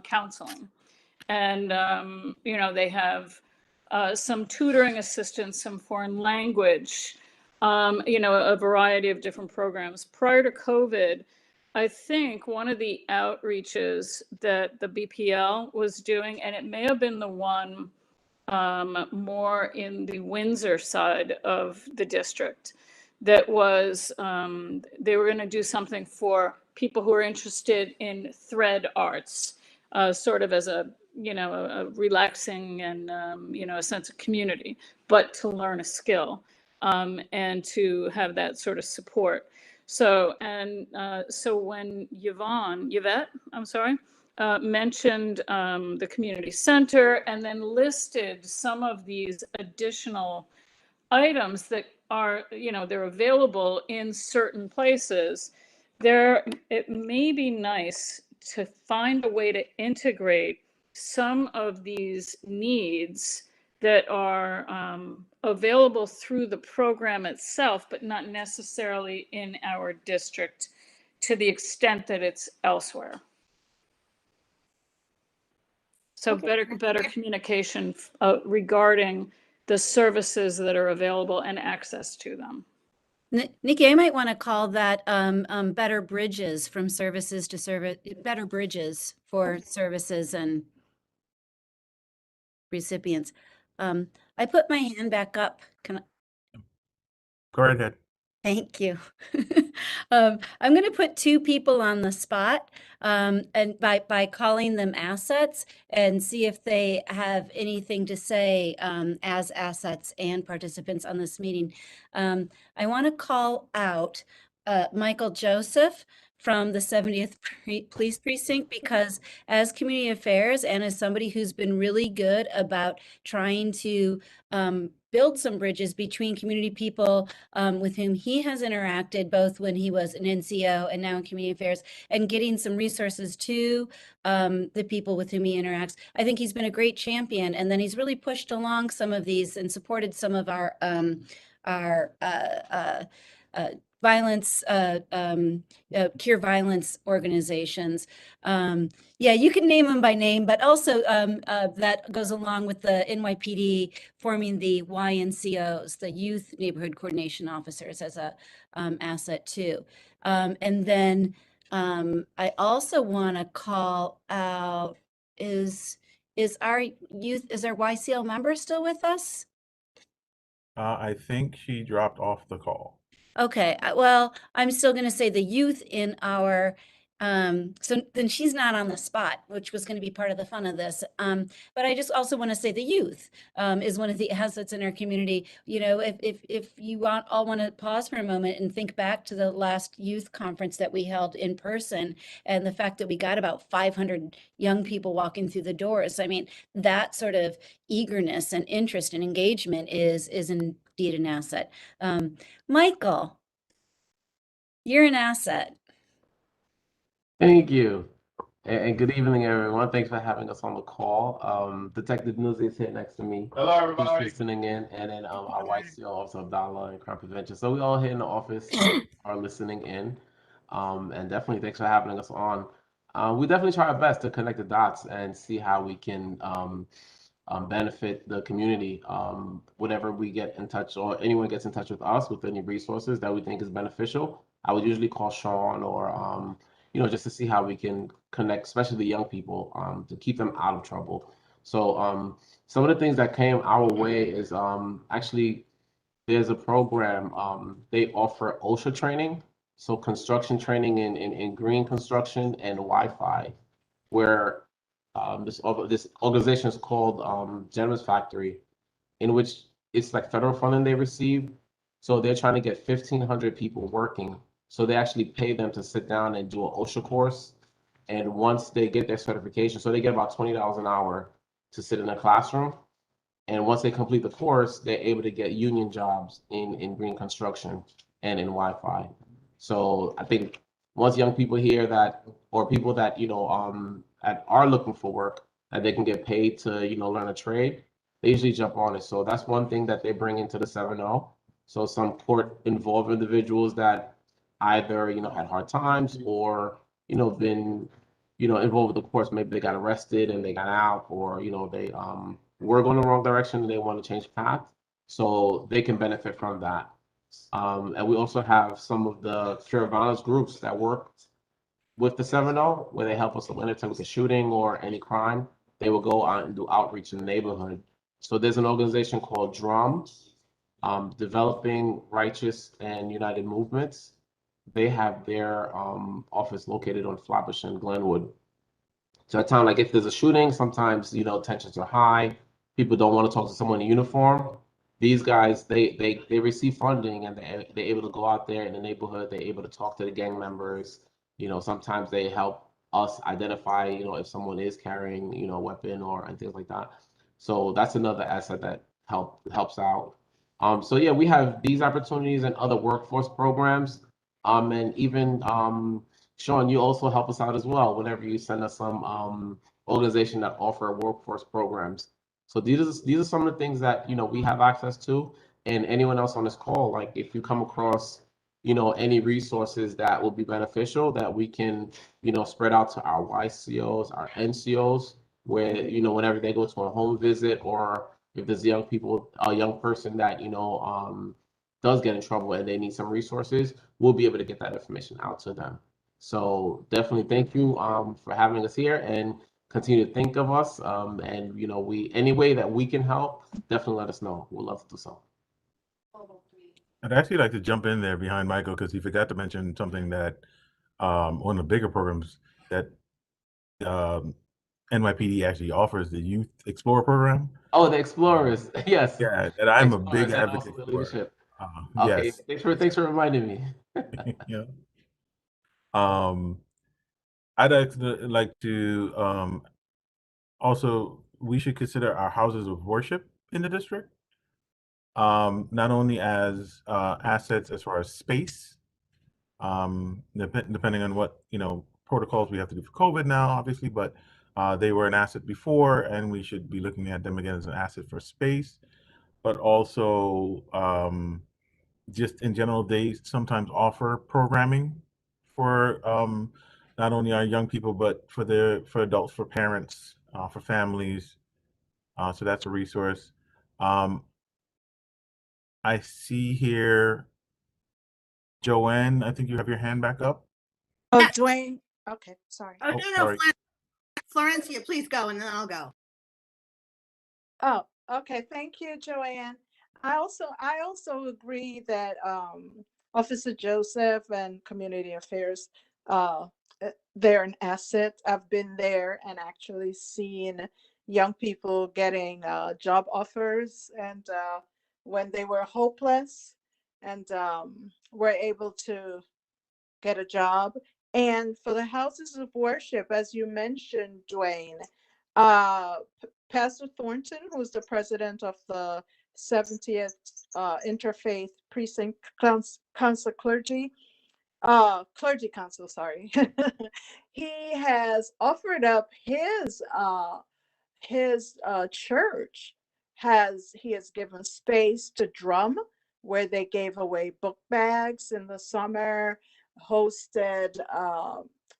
counseling. And, you know, they have some tutoring assistance, some foreign language, you know, a variety of different programs. Prior to COVID, I think one of the outreaches that the BPL was doing, and it may have been the one more in the Windsor side of the district, that was, they were going to do something for people who are interested in thread arts, sort of as a, you know, a relaxing and, you know, a sense of community, but to learn a skill and to have that sort of support. So, and so when Yvette, I'm sorry, mentioned the community center and then listed some of these additional items that are, you know, they're available in certain places, it may be nice to find a way to integrate some of these needs that are available through the program itself, but not necessarily in our district to the extent that it's elsewhere. So Okay. better communication regarding the services that are available and access to them. Nikki, I might want to call that better bridges from services to service, better bridges for services and recipients. I put my hand back up. Can I? Go right ahead. Thank you. I'm going to put two people on the spot and by calling them assets and see if they have anything to say as assets and participants on this meeting. I want to call out Michael Joseph, from the 70th Police Precinct, because as community affairs and as somebody who's been really good about trying to build some bridges between community people with whom he has interacted, both when he was an NCO and now in community affairs, and getting some resources to the people with whom he interacts. I think he's been a great champion, and then he's really pushed along some of these and supported some of our violence, cure violence organizations. Yeah, you can name them by name, but also that goes along with the NYPD forming the YNCOs, the Youth Neighborhood Coordination Officers, as a asset too. And then I also want to call out, is our YCL member still with us? I think she dropped off the call. Okay, well, I'm still going to say the youth in our, so then she's not on the spot, which was going to be part of the fun of this. But I just also want to say the youth is one of the assets in our community. You know, if you all want to pause for a moment and think back to the last youth conference that we held in person, and the fact that we got about 500 young people walking through the doors. I mean, that sort of eagerness and interest and engagement is indeed an asset. Michael, you're an asset. Thank you. And good evening, everyone. Thanks for having us on the call. Detective Newsy is here next to me. Hello, everybody. He's listening in. And then our YCO, Officer Abdallah, and crime prevention. So we all here in the office are listening in. And definitely thanks for having us on. We definitely try our best to connect the dots and see how we can benefit the community. Whenever we get in touch, or anyone gets in touch with us with any resources that we think is beneficial, I would usually call Sean or just to see how we can connect, especially the young people, to keep them out of trouble. So some of the things that came our way is actually there's a program, they offer OSHA training, so construction training in green construction and Wi-Fi, where this organization is called Gems Factory, in which it's like federal funding they receive. So they're trying to get 1,500 people working. So they actually pay them to sit down and do an OSHA course. And once they get their certification, so they get about $20 an hour to sit in a classroom. And once they complete the course, they're able to get union jobs in green construction and in Wi-Fi. So I think once young people hear that, or people that, that are looking for work, that they can get paid to, learn a trade, they usually jump on it. So that's one thing that they bring into the 7-0. So some court-involved individuals that either, had hard times or, been, involved with the courts, maybe they got arrested and they got out, or, they were going the wrong direction and they want to change path. So they can benefit from that. And we also have some of the cure violence groups that work with the 7-0, where they help us anytime with a shooting or any crime. They will go out and do outreach in the neighborhood. So there's an organization called DRUM, Developing Righteous and United Movements. They have their office located on Flatbush and Glenwood. So at time, like if there's a shooting, sometimes, tensions are high. People don't want to talk to someone in uniform. These guys, they receive funding and they're able to go out there in the neighborhood. They're able to talk to the gang members. Sometimes they help us identify, if someone is carrying, a weapon and things like that. So that's another asset that helps out. So yeah, we have these opportunities and other workforce programs. And even Sean, you also help us out as well whenever you send us some organization that offer workforce programs. So these are some of the things that we have access to, and anyone else on this call, like if you come across any resources that will be beneficial that we can spread out to our YCOs, our NCOs, where whenever they go to a home visit, or if there's a young person that does get in trouble and they need some resources, we'll be able to get that information out to them. So definitely thank you for having us here, and continue to think of us. And any way that we can help, definitely let us know. We'll love to do so. I'd actually like to jump in there behind Michael, because he forgot to mention something that one of the bigger programs that NYPD actually offers, the Youth Explorer program. Oh, the Explorers, yes. Yeah, that I'm a big Explorers and advocate also the for. leadership. Okay, Yes. thanks for reminding me. Yeah. I'd actually like to also, we should consider our houses of worship in the district, not only as assets as far as space, depending on what protocols we have to do for COVID now, obviously, but they were an asset before, and we should be looking at them again as an asset for space, but also just in general, they sometimes offer programming for not only our young people, but for adults, for parents, for families. So that's a resource. I see here, Joanne, I think you have your hand back up. Oh, Dwayne. Okay, sorry. Oh, Oh, no, sorry. Florencia, please go, and then I'll go. Oh, okay. Thank you, Joanne. I also agree that Officer Joseph and Community Affairs, they're an asset. I've been there and actually seen young people getting job offers, and when they were hopeless, and were able to get a job. And for the houses of worship, as you mentioned, Dwayne, Pastor Thornton, who's the president of the 70th Interfaith Precinct Council Clergy Council, sorry, he has offered up his church. He has given space to drum, where they gave away book bags in the summer, hosted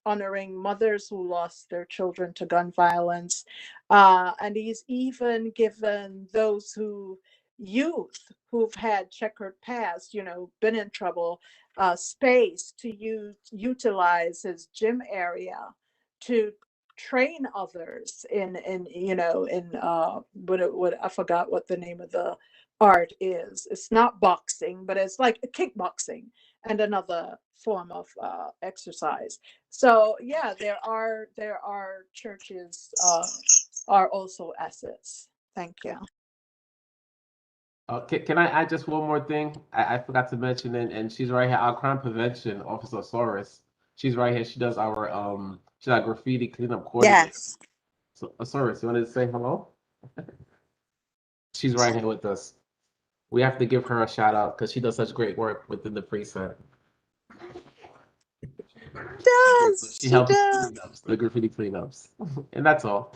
honoring mothers who lost their children to gun violence, and he's even given those youth who've had checkered past, been in trouble, space to utilize his gym area to train others in what I forgot what the name of the art is. It's not boxing, but it's like kickboxing and another form of exercise. So yeah, there are churches are also assets. Thank you. Can I add just one more thing? I forgot to mention, and she's right here, our crime prevention officer, Soros. She's right here. She does she's our graffiti cleanup coordinator. Yes. So, Soros, you want to say hello? She's right here with us. We have to give her a shout out because she does such great work within the precinct. She helps cleanups, the graffiti cleanups, and that's all.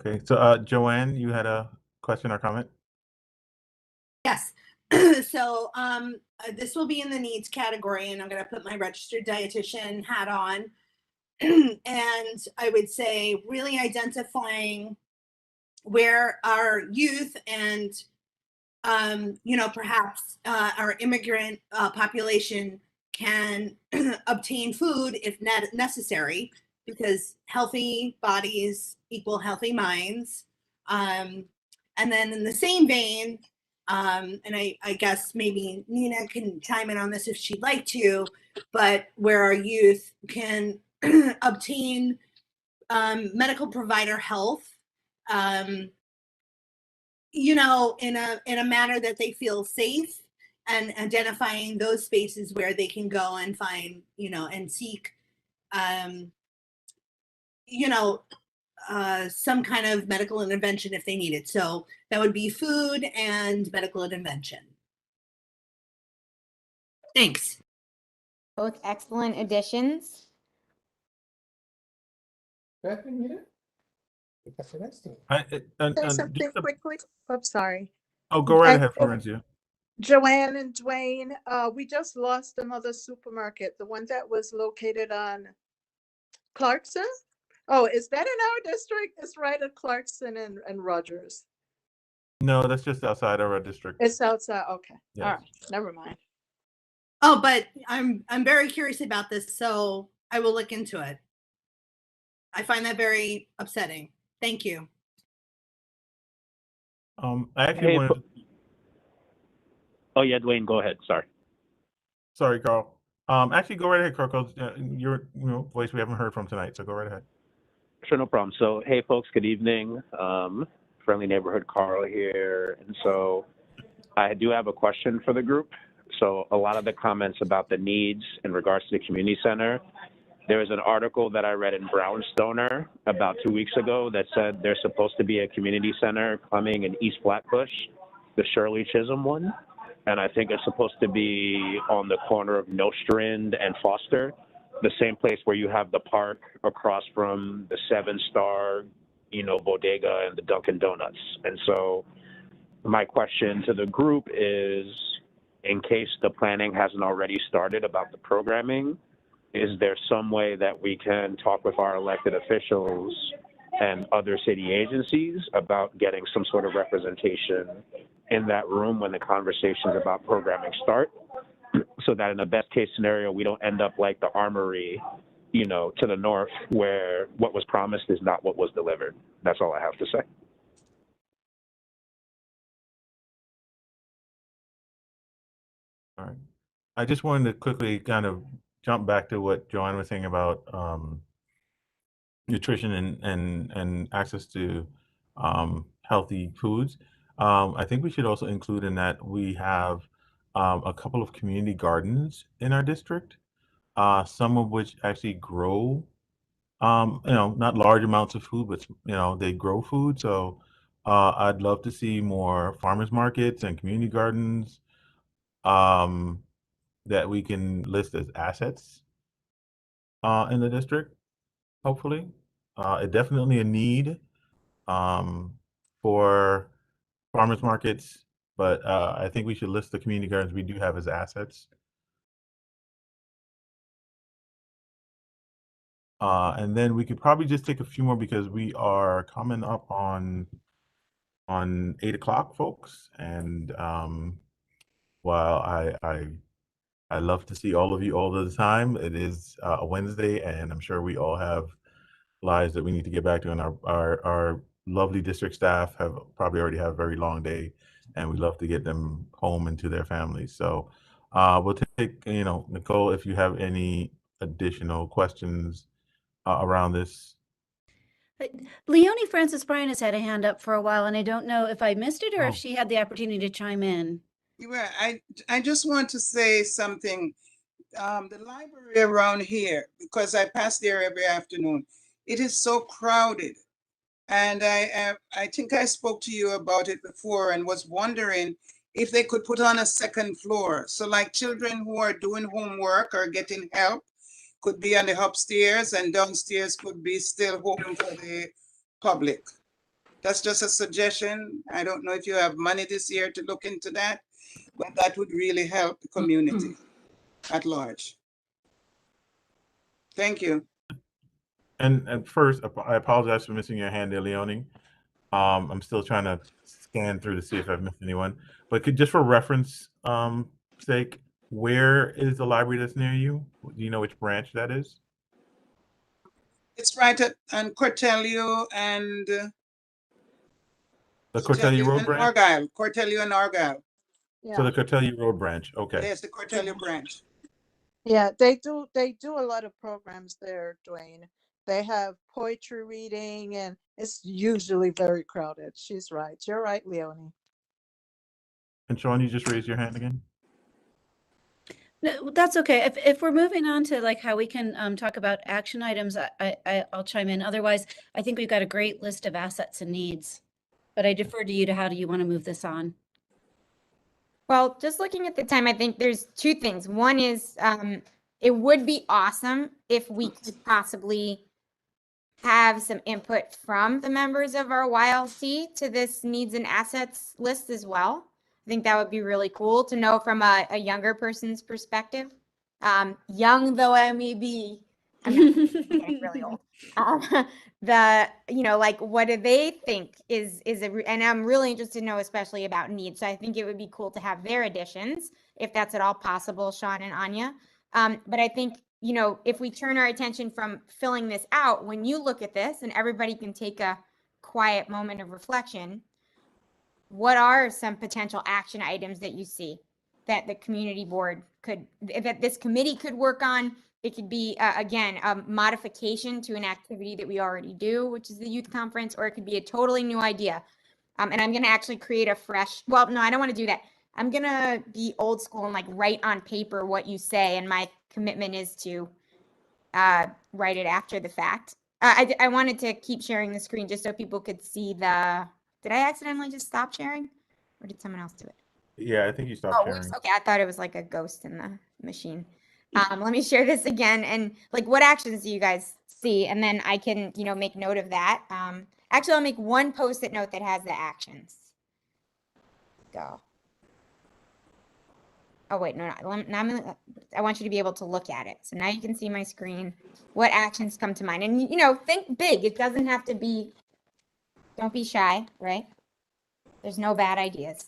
Okay, so Joanne, you had a question or comment? Yes. So this will be in the needs category, and I'm going to put my registered dietitian hat on. And I would say really identifying where our youth and perhaps our immigrant population can obtain food if necessary, because healthy bodies equal healthy minds. And then in the same vein, and I guess maybe Nina can chime in on this if she'd like to, but where our youth can obtain medical provider health, in a manner that they feel safe, and identifying those spaces where they can go and find, and seek, some kind of medical intervention if they need it. So that would be food and medical intervention. Thanks. Both excellent additions. Say something quickly. I'm sorry. Oh, go right ahead, Florencia. Joanne and Dwayne, we just lost another supermarket, the one that was located on Clarkson. Oh, is that in our district? It's right at Clarkson and Rogers. No, that's just outside of our district. It's outside. Okay. Yes. All right. Never mind. Oh, but I'm very curious about this, so I will look into it. I find that very upsetting. Thank you. I actually wanted. Oh yeah, Dwayne, go ahead. Sorry, Carl. Actually, go right ahead, Carl. 'Cause, your voice we haven't heard from tonight, so go right ahead. Sure, no problem. So, hey, folks, good evening. Friendly neighborhood Carl here, and so I do have a question for the group. So a lot of the comments about the needs in regards to the community center, there was an article that I read in Brownstoner about 2 weeks ago that said there's supposed to be a community center coming in East Flatbush, the Shirley Chisholm one. And I think it's supposed to be on the corner of Nostrand and Foster, the same place where you have the park across from the 7-star, bodega and the Dunkin' Donuts. And so my question to the group is, in case the planning hasn't already started about the programming, is there some way that we can talk with our elected officials and other city agencies about getting some sort of representation in that room when the conversations about programming start, so that in the best case scenario, we don't end up like the Armory, to the north, where what was promised is not what was delivered. That's all I have to say. All right. I just wanted to quickly kind of jump back to what Joanne was saying about nutrition and access to healthy foods. I think we should also include in that we have a couple of community gardens in our district, some of which actually grow, not large amounts of food, but they grow food. So I'd love to see more farmers markets and community gardens that we can list as assets in the district, hopefully. It definitely a need for farmers markets, but I think we should list the community gardens we do have as assets. And then we could probably just take a few more because we are coming up on 8 o'clock, folks. And while I love to see all of you all the time, it is a Wednesday, and I'm sure we all have lives that we need to get back to, and our lovely district staff have probably already have a very long day, and we love to get them home and to their families. So we'll take, Nicole, if you have any additional questions around this. Leonie Francis Bryan has had a hand up for a while, and I don't know if I missed it or if Oh. she had the opportunity to chime in. Yeah, I just want to say something. The library around here, because I pass there every afternoon, it is so crowded. And I think I spoke to you about it before and was wondering if they could put on a second floor. So like children who are doing homework or getting help could be on the upstairs, and downstairs could be still open for the public. That's just a suggestion. I don't know if you have money this year to look into that, but that would really help the community at large. Thank you. And first, I apologize for missing your hand there, Leonie. I'm still trying to scan through to see if I've missed anyone. But just for reference sake, where is the library that's near you? Do you know which branch that is? It's right on Cortelio and The Cortelio Road branch? Argyle. Cortelio and Argyle. Yeah. So the Cortelio Road branch. Okay. Yes, the Cortelio branch. Yeah, they do a lot of programs there, Dwayne. They have poetry reading, and it's usually very crowded. She's right. You're right, Leonie. And Sean, you just raised your hand again? No, that's okay. If we're moving on to like how we can talk about action items, I'll chime in. Otherwise, I think we've got a great list of assets and needs. But I defer to you to how do you want to move this on? Well, just looking at the time, I think there's two things. One is it would be awesome if we could possibly have some input from the members of our YLC to this needs and assets list as well. I think that would be really cool to know from a younger person's perspective. Young though I may be, I'm not getting really old. Like what do they think and I'm really interested to know especially about needs. So I think it would be cool to have their additions if that's at all possible, Sean and Anya. But I think, if we turn our attention from filling this out, when you look at this and everybody can take a quiet moment of reflection, what are some potential action items that you see that the community board that this committee could work on? It could be, again, a modification to an activity that we already do, which is the youth conference, or it could be a totally new idea. And I'm going to actually create a fresh, well, no, I don't want to do that. I'm gonna be old school and like write on paper what you say, and my commitment is to write it after the fact. I wanted to keep sharing the screen just so people could see the. Did I accidentally just stop sharing, or did someone else do it? Yeah, I think you stopped Oh, whoops. sharing. Okay, I thought it was like a ghost in the machine. Let me share this again, and like, what actions do you guys see? And then I can, make note of that. Actually, I'll make one Post-it note that has the actions. Go. Oh wait, no, no. I want you to be able to look at it. So now you can see my screen. What actions come to mind? And think big. It doesn't have to be. Don't be shy, right? There's no bad ideas.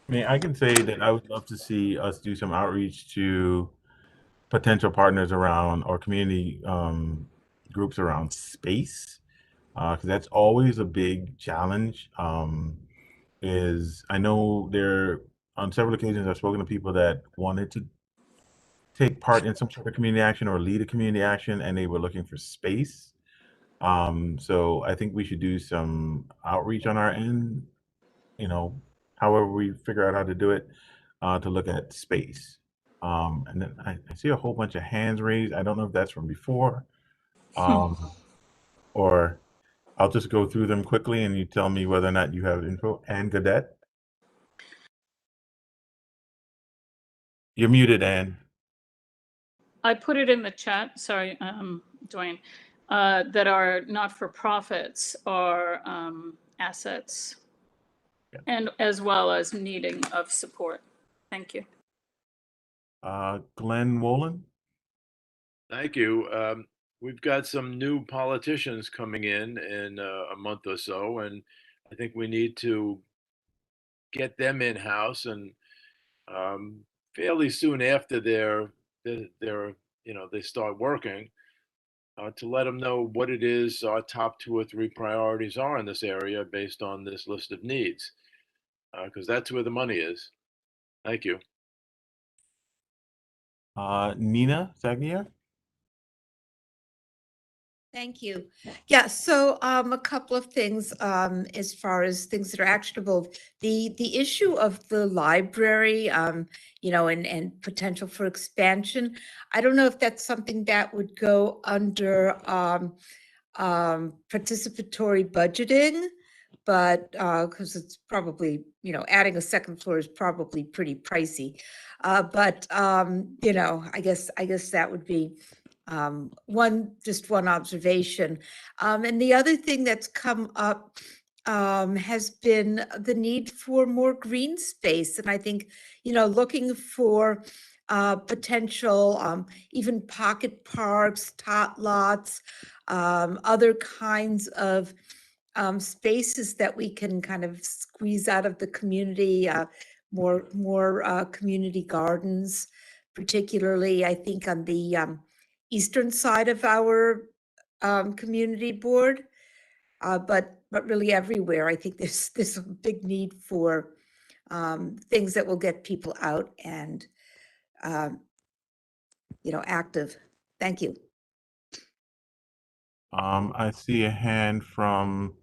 I mean, I can say that I would love to see us do some outreach to potential partners around or community groups around space, because that's always a big challenge. Is I know there on several occasions I've spoken to people that wanted to take part in some sort of community action or lead a community action, and they were looking for space. So I think we should do some outreach on our end, however we figure out how to do it, to look at space. And then I see a whole bunch of hands raised. I don't know if that's from before, or I'll just go through them quickly and you tell me whether or not you have info. Ann Gadet. You're muted, Ann. I put it in the chat, sorry, Dwayne, that our not-for-profits are assets and as well as needing of support. Thank you. Glenn Wolin. Thank you. We've got some new politicians coming in a month or so, and I think we need to get them in-house and fairly soon after they start working, to let them know what it is our top 2 or 3 priorities are in this area based on this list of needs, because that's where the money is. Thank you. Nina Sagnia. Thank you. Yeah, so a couple of things as far as things that are actionable. The issue of the library, and potential for expansion. I don't know if that's something that would go under participatory budgeting, but because it's probably, adding a second floor is probably pretty pricey. But I guess that would be one observation. And the other thing that's come up has been the need for more green space. And I think, looking for potential, even pocket parks, tot lots, other kinds of spaces that we can kind of squeeze out of the community, more community gardens, particularly, I think, on the eastern side of our community board, but really everywhere. I think there's a big need for things that will get people out and active. Thank you. I see a hand from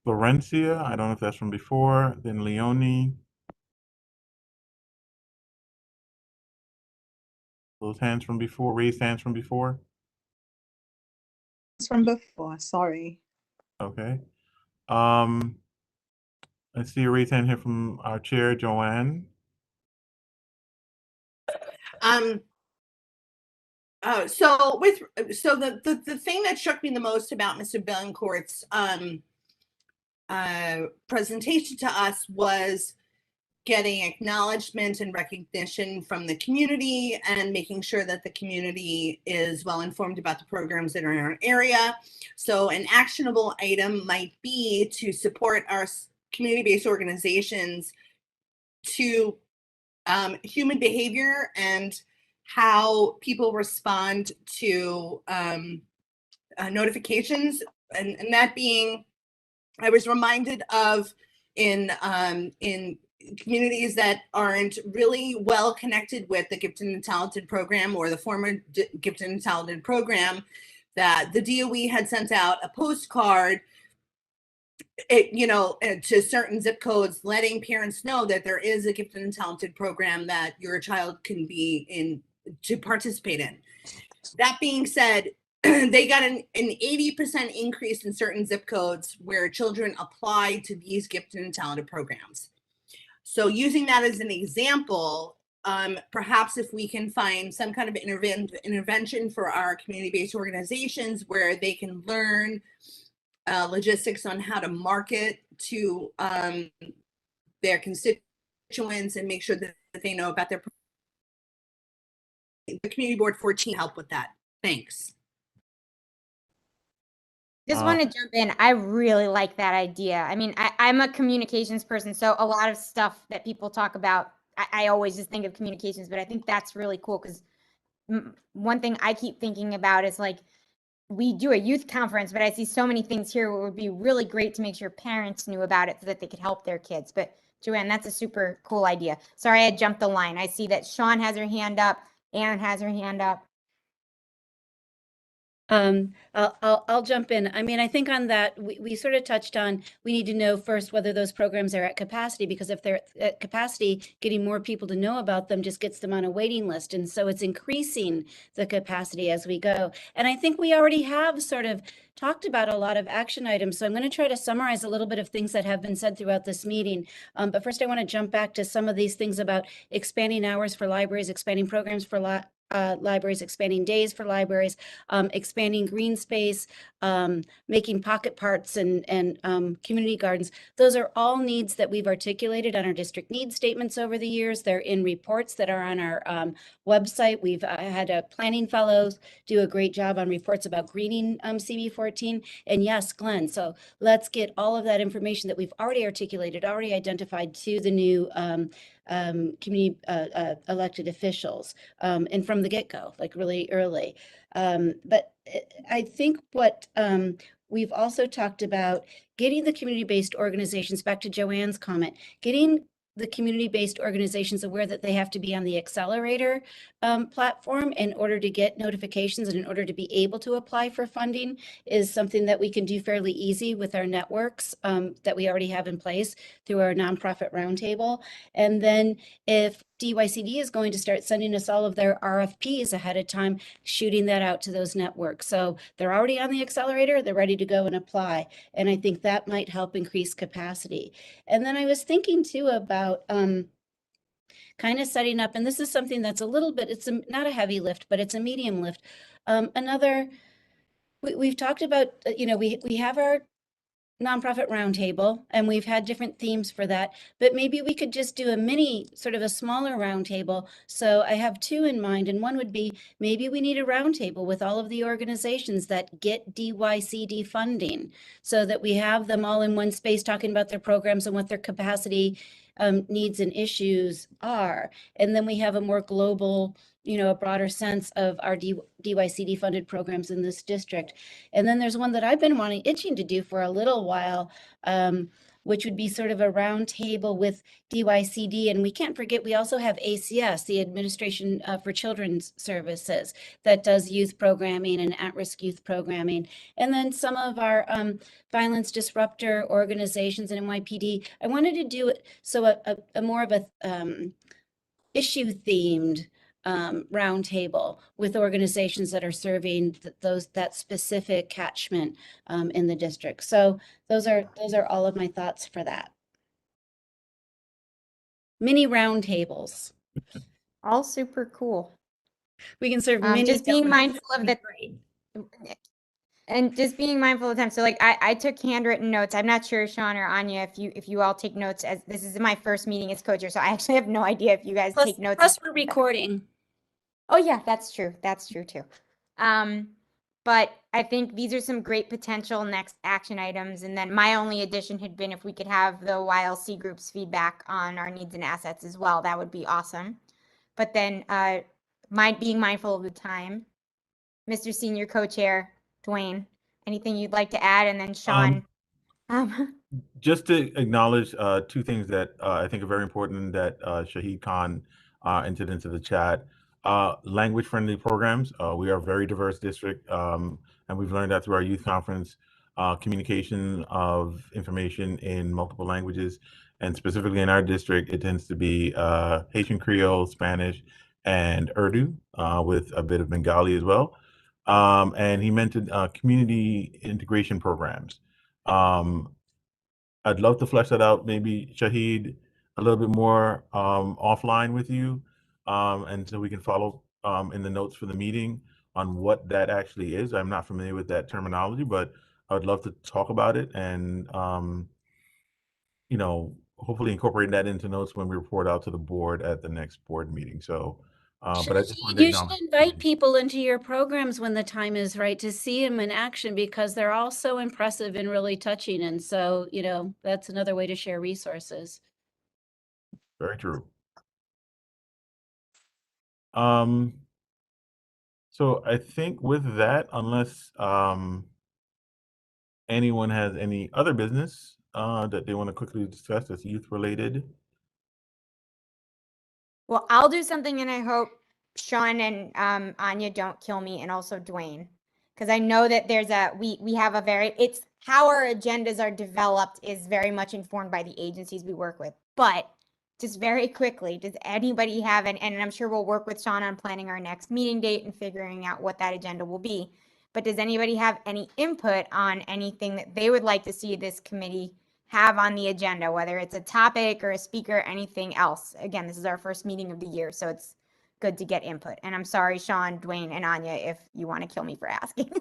Florencia. I don't know if that's from before. Then Leonie. Those hands from before, raised hands from before. It's from before, sorry. Okay. I see a raised hand here from our chair, Joanne. So the thing that struck me the most about Mr. Bellencourt's presentation to us was getting acknowledgement and recognition from the community and making sure that the community is well informed about the programs that are in our area. So an actionable item might be to support our community-based organizations to human behavior and how people respond to notifications, and that being, I was reminded of in communities that aren't really well connected with the Gifted and Talented program or the former Gifted and Talented program, that the DOE had sent out a postcard to certain zip codes, letting parents know that there is a gifted and talented program that your child can be in to participate in. That being said, they got an 80% increase in certain zip codes where children apply to these gifted and talented programs. So using that as an example, perhaps if we can find some kind of intervention for our community-based organizations where they can learn logistics on how to market to their constituents and make sure that they know about the Community Board 14 help with that. Thanks. Just want to jump in. I really like that idea. I mean, I'm a communications person, so a lot of stuff that people talk about, I always just think of communications, but I think that's really cool because one thing I keep thinking about is like, we do a youth conference, but I see so many things here where it would be really great to make sure parents knew about it so that they could help their kids. But Joanne, that's a super cool idea. Sorry, I jumped the line. I see that Sean has her hand up, Anne has her hand up. I'll jump in. I mean, I think on that, we sort of touched on, we need to know first whether those programs are at capacity, because if they're at capacity, getting more people to know about them just gets them on a waiting list. And so it's increasing the capacity as we go. And I think we already have sort of talked about a lot of action items. So I'm going to try to summarize a little bit of things that have been said throughout this meeting. But first I want to jump back to some of these things about expanding hours for libraries, expanding programs for libraries, expanding days for libraries, expanding green space, making pocket parks and community gardens. Those are all needs that we've articulated on our district needs statements over the years. They're in reports that are on our website. We've had planning fellows do a great job on reports about greening CB14. And yes, Glenn, so let's get all of that information that we've already articulated, already identified to the new community elected officials, and from the get-go, like really early. But I think what we've also talked about, getting the community-based organizations, back to Joanne's comment, getting the community-based organizations aware that they have to be on the accelerator platform in order to get notifications and in order to be able to apply for funding is something that we can do fairly easy with our networks that we already have in place through our nonprofit roundtable. And then if DYCD is going to start sending us all of their RFPs ahead of time, shooting that out to those networks. So they're already on the accelerator, they're ready to go and apply. And I think that might help increase capacity. And then I was thinking too about kind of setting up, and this is something that's a little bit, it's not a heavy lift, but it's a medium lift. We've talked about, we have our nonprofit roundtable, and we've had different themes for that, but maybe we could just do a mini, sort of a smaller roundtable. So I have two in mind, and one would be, maybe we need a roundtable with all of the organizations that get DYCD funding so that we have them all in one space talking about their programs and what their capacity needs and issues are. And then we have a more global, a broader sense of our DYCD funded programs in this district. And then there's one that I've been itching to do for a little while, which would be sort of a round table with DYCD. And we can't forget, we also have ACS, the Administration for Children's Services, that does youth programming and at-risk youth programming. And then some of our violence disruptor organizations and NYPD. I wanted to do it so a more of a issue-themed roundtable with organizations that are serving that specific catchment in the district. So those are all of my thoughts for that. Mini roundtables. All super cool. We can serve mini. Just being mindful of the and just being mindful of time. So like I took handwritten notes. I'm not sure, Sean or Anya, if you all take notes, as this is my first meeting as co-chair, so I actually have no idea if you guys take notes. Plus we're recording. Oh yeah, that's true. That's true too. But I think these are some great potential next action items. And then my only addition had been if we could have the YLC group's feedback on our needs and assets as well, that would be awesome. But then being mindful of the time, Mr. Senior Co-Chair Dwayne, anything you'd like to add? And then Sean. Just to acknowledge two things that I think are very important that Shahid Khan entered into the chat. Language-friendly programs. We are a very diverse district, and we've learned that through our youth conference. communication of information in multiple languages. And specifically in our district, it tends to be Haitian Creole, Spanish, and Urdu, with a bit of Bengali as well. And he mentioned community integration programs. I'd love to flesh that out, maybe Shahid, a little bit more offline with you, and so we can follow in the notes for the meeting on what that actually is. I'm not familiar with that terminology, but I would love to talk about it and, you know, hopefully incorporate that into notes when we report out to the board at the next board meeting. So, but I just wanted to You should acknowledge. invite people into your programs when the time is right to see them in action, because they're all so impressive and really touching. And so, you know, that's another way to share resources. Very true. So I think with that, unless anyone has any other business that they want to quickly discuss that's youth related. Well, I'll do something, and I hope Sean and Anya don't kill me, and also Dwayne, because I know that there's we have a very, it's how our agendas are developed is very much informed by the agencies we work with. But just very quickly, does anybody have and I'm sure we'll work with Sean on planning our next meeting date and figuring out what that agenda will be. But does anybody have any input on anything that they would like to see this committee have on the agenda, whether it's a topic or a speaker, anything else? Again, this is our first meeting of the year, so it's good to get input. And I'm sorry, Sean, Dwayne, and Anya, if you want to kill me for asking.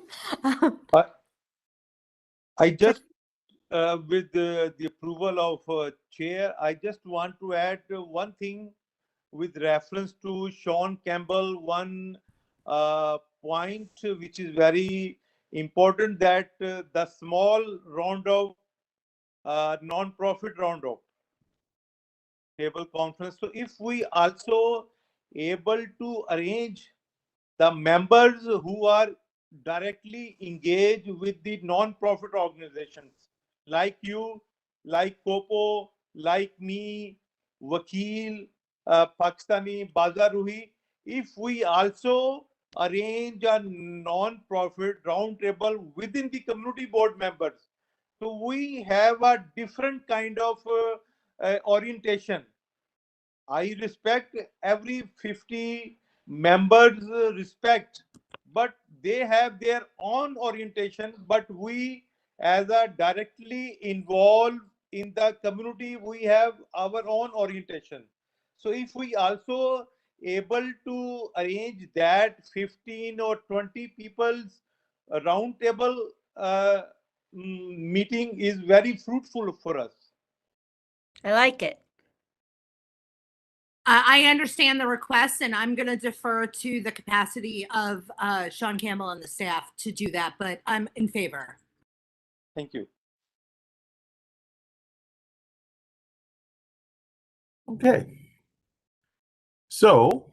I just, with the approval of chair, I just want to add one thing with reference to Sean Campbell, one point which is very important, that the small roundup, non-profit roundup table conference. So if we also able to arrange the members who are directly engaged with the non-profit organizations, like you, like Kopo, like me, Wakil, Pakistani Bazar Ruhi, if we also arrange a non-profit roundtable within the community board members, so we have a different kind of orientation. I respect every 50 members respect, but they have their own orientation. But we, as a directly involved in the community, we have our own orientation. So if we also able to arrange that 15 or 20 people's roundtable meeting is very fruitful for us. I like it. I understand the request, and I'm going to defer to the capacity of Sean Campbell and the staff to do that, but I'm in favor. Thank you. Okay. So,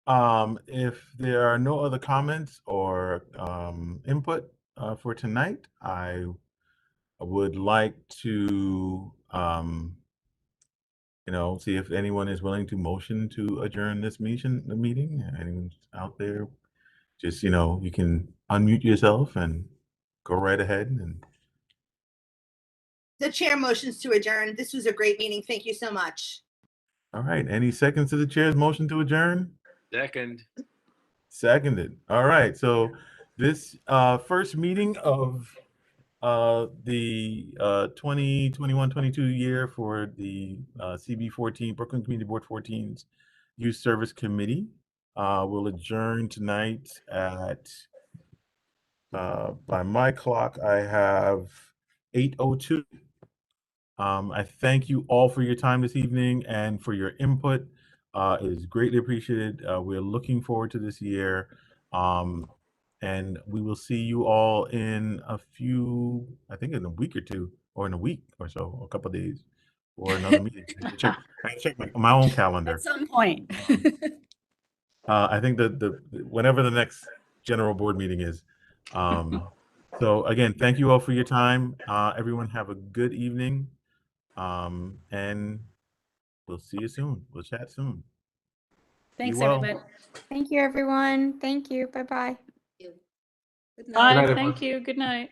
if there are no other comments or input for tonight, I would like to, you know, see if anyone is willing to motion to adjourn this meeting. Anyone out there? Just, you know, you can unmute yourself and go right ahead. And The chair motions to adjourn. This was a great meeting. Thank you so much. all right, any seconds to the chair's motion to adjourn? Second. Seconded. All right, so this first meeting of the 2021-22 year for the CB14 Brooklyn Community Board 14's Youth Service Committee will adjourn tonight at by my clock I have 8:02. I thank you all for your time this evening and for your input. It is greatly appreciated. We're looking forward to this year. And we will see you all in a few, I think in a week or two, or in a week or so, a couple of days, or another meeting. I can check my own calendar. At some point. I think the whenever the next general board meeting is. So again, thank you all for your time. Everyone have a good evening. And we'll see you soon. We'll chat soon. Thanks, Be well. everybody. Thank you, everyone. Thank you. Bye-bye. Good Bye. night, Thank you. Good night.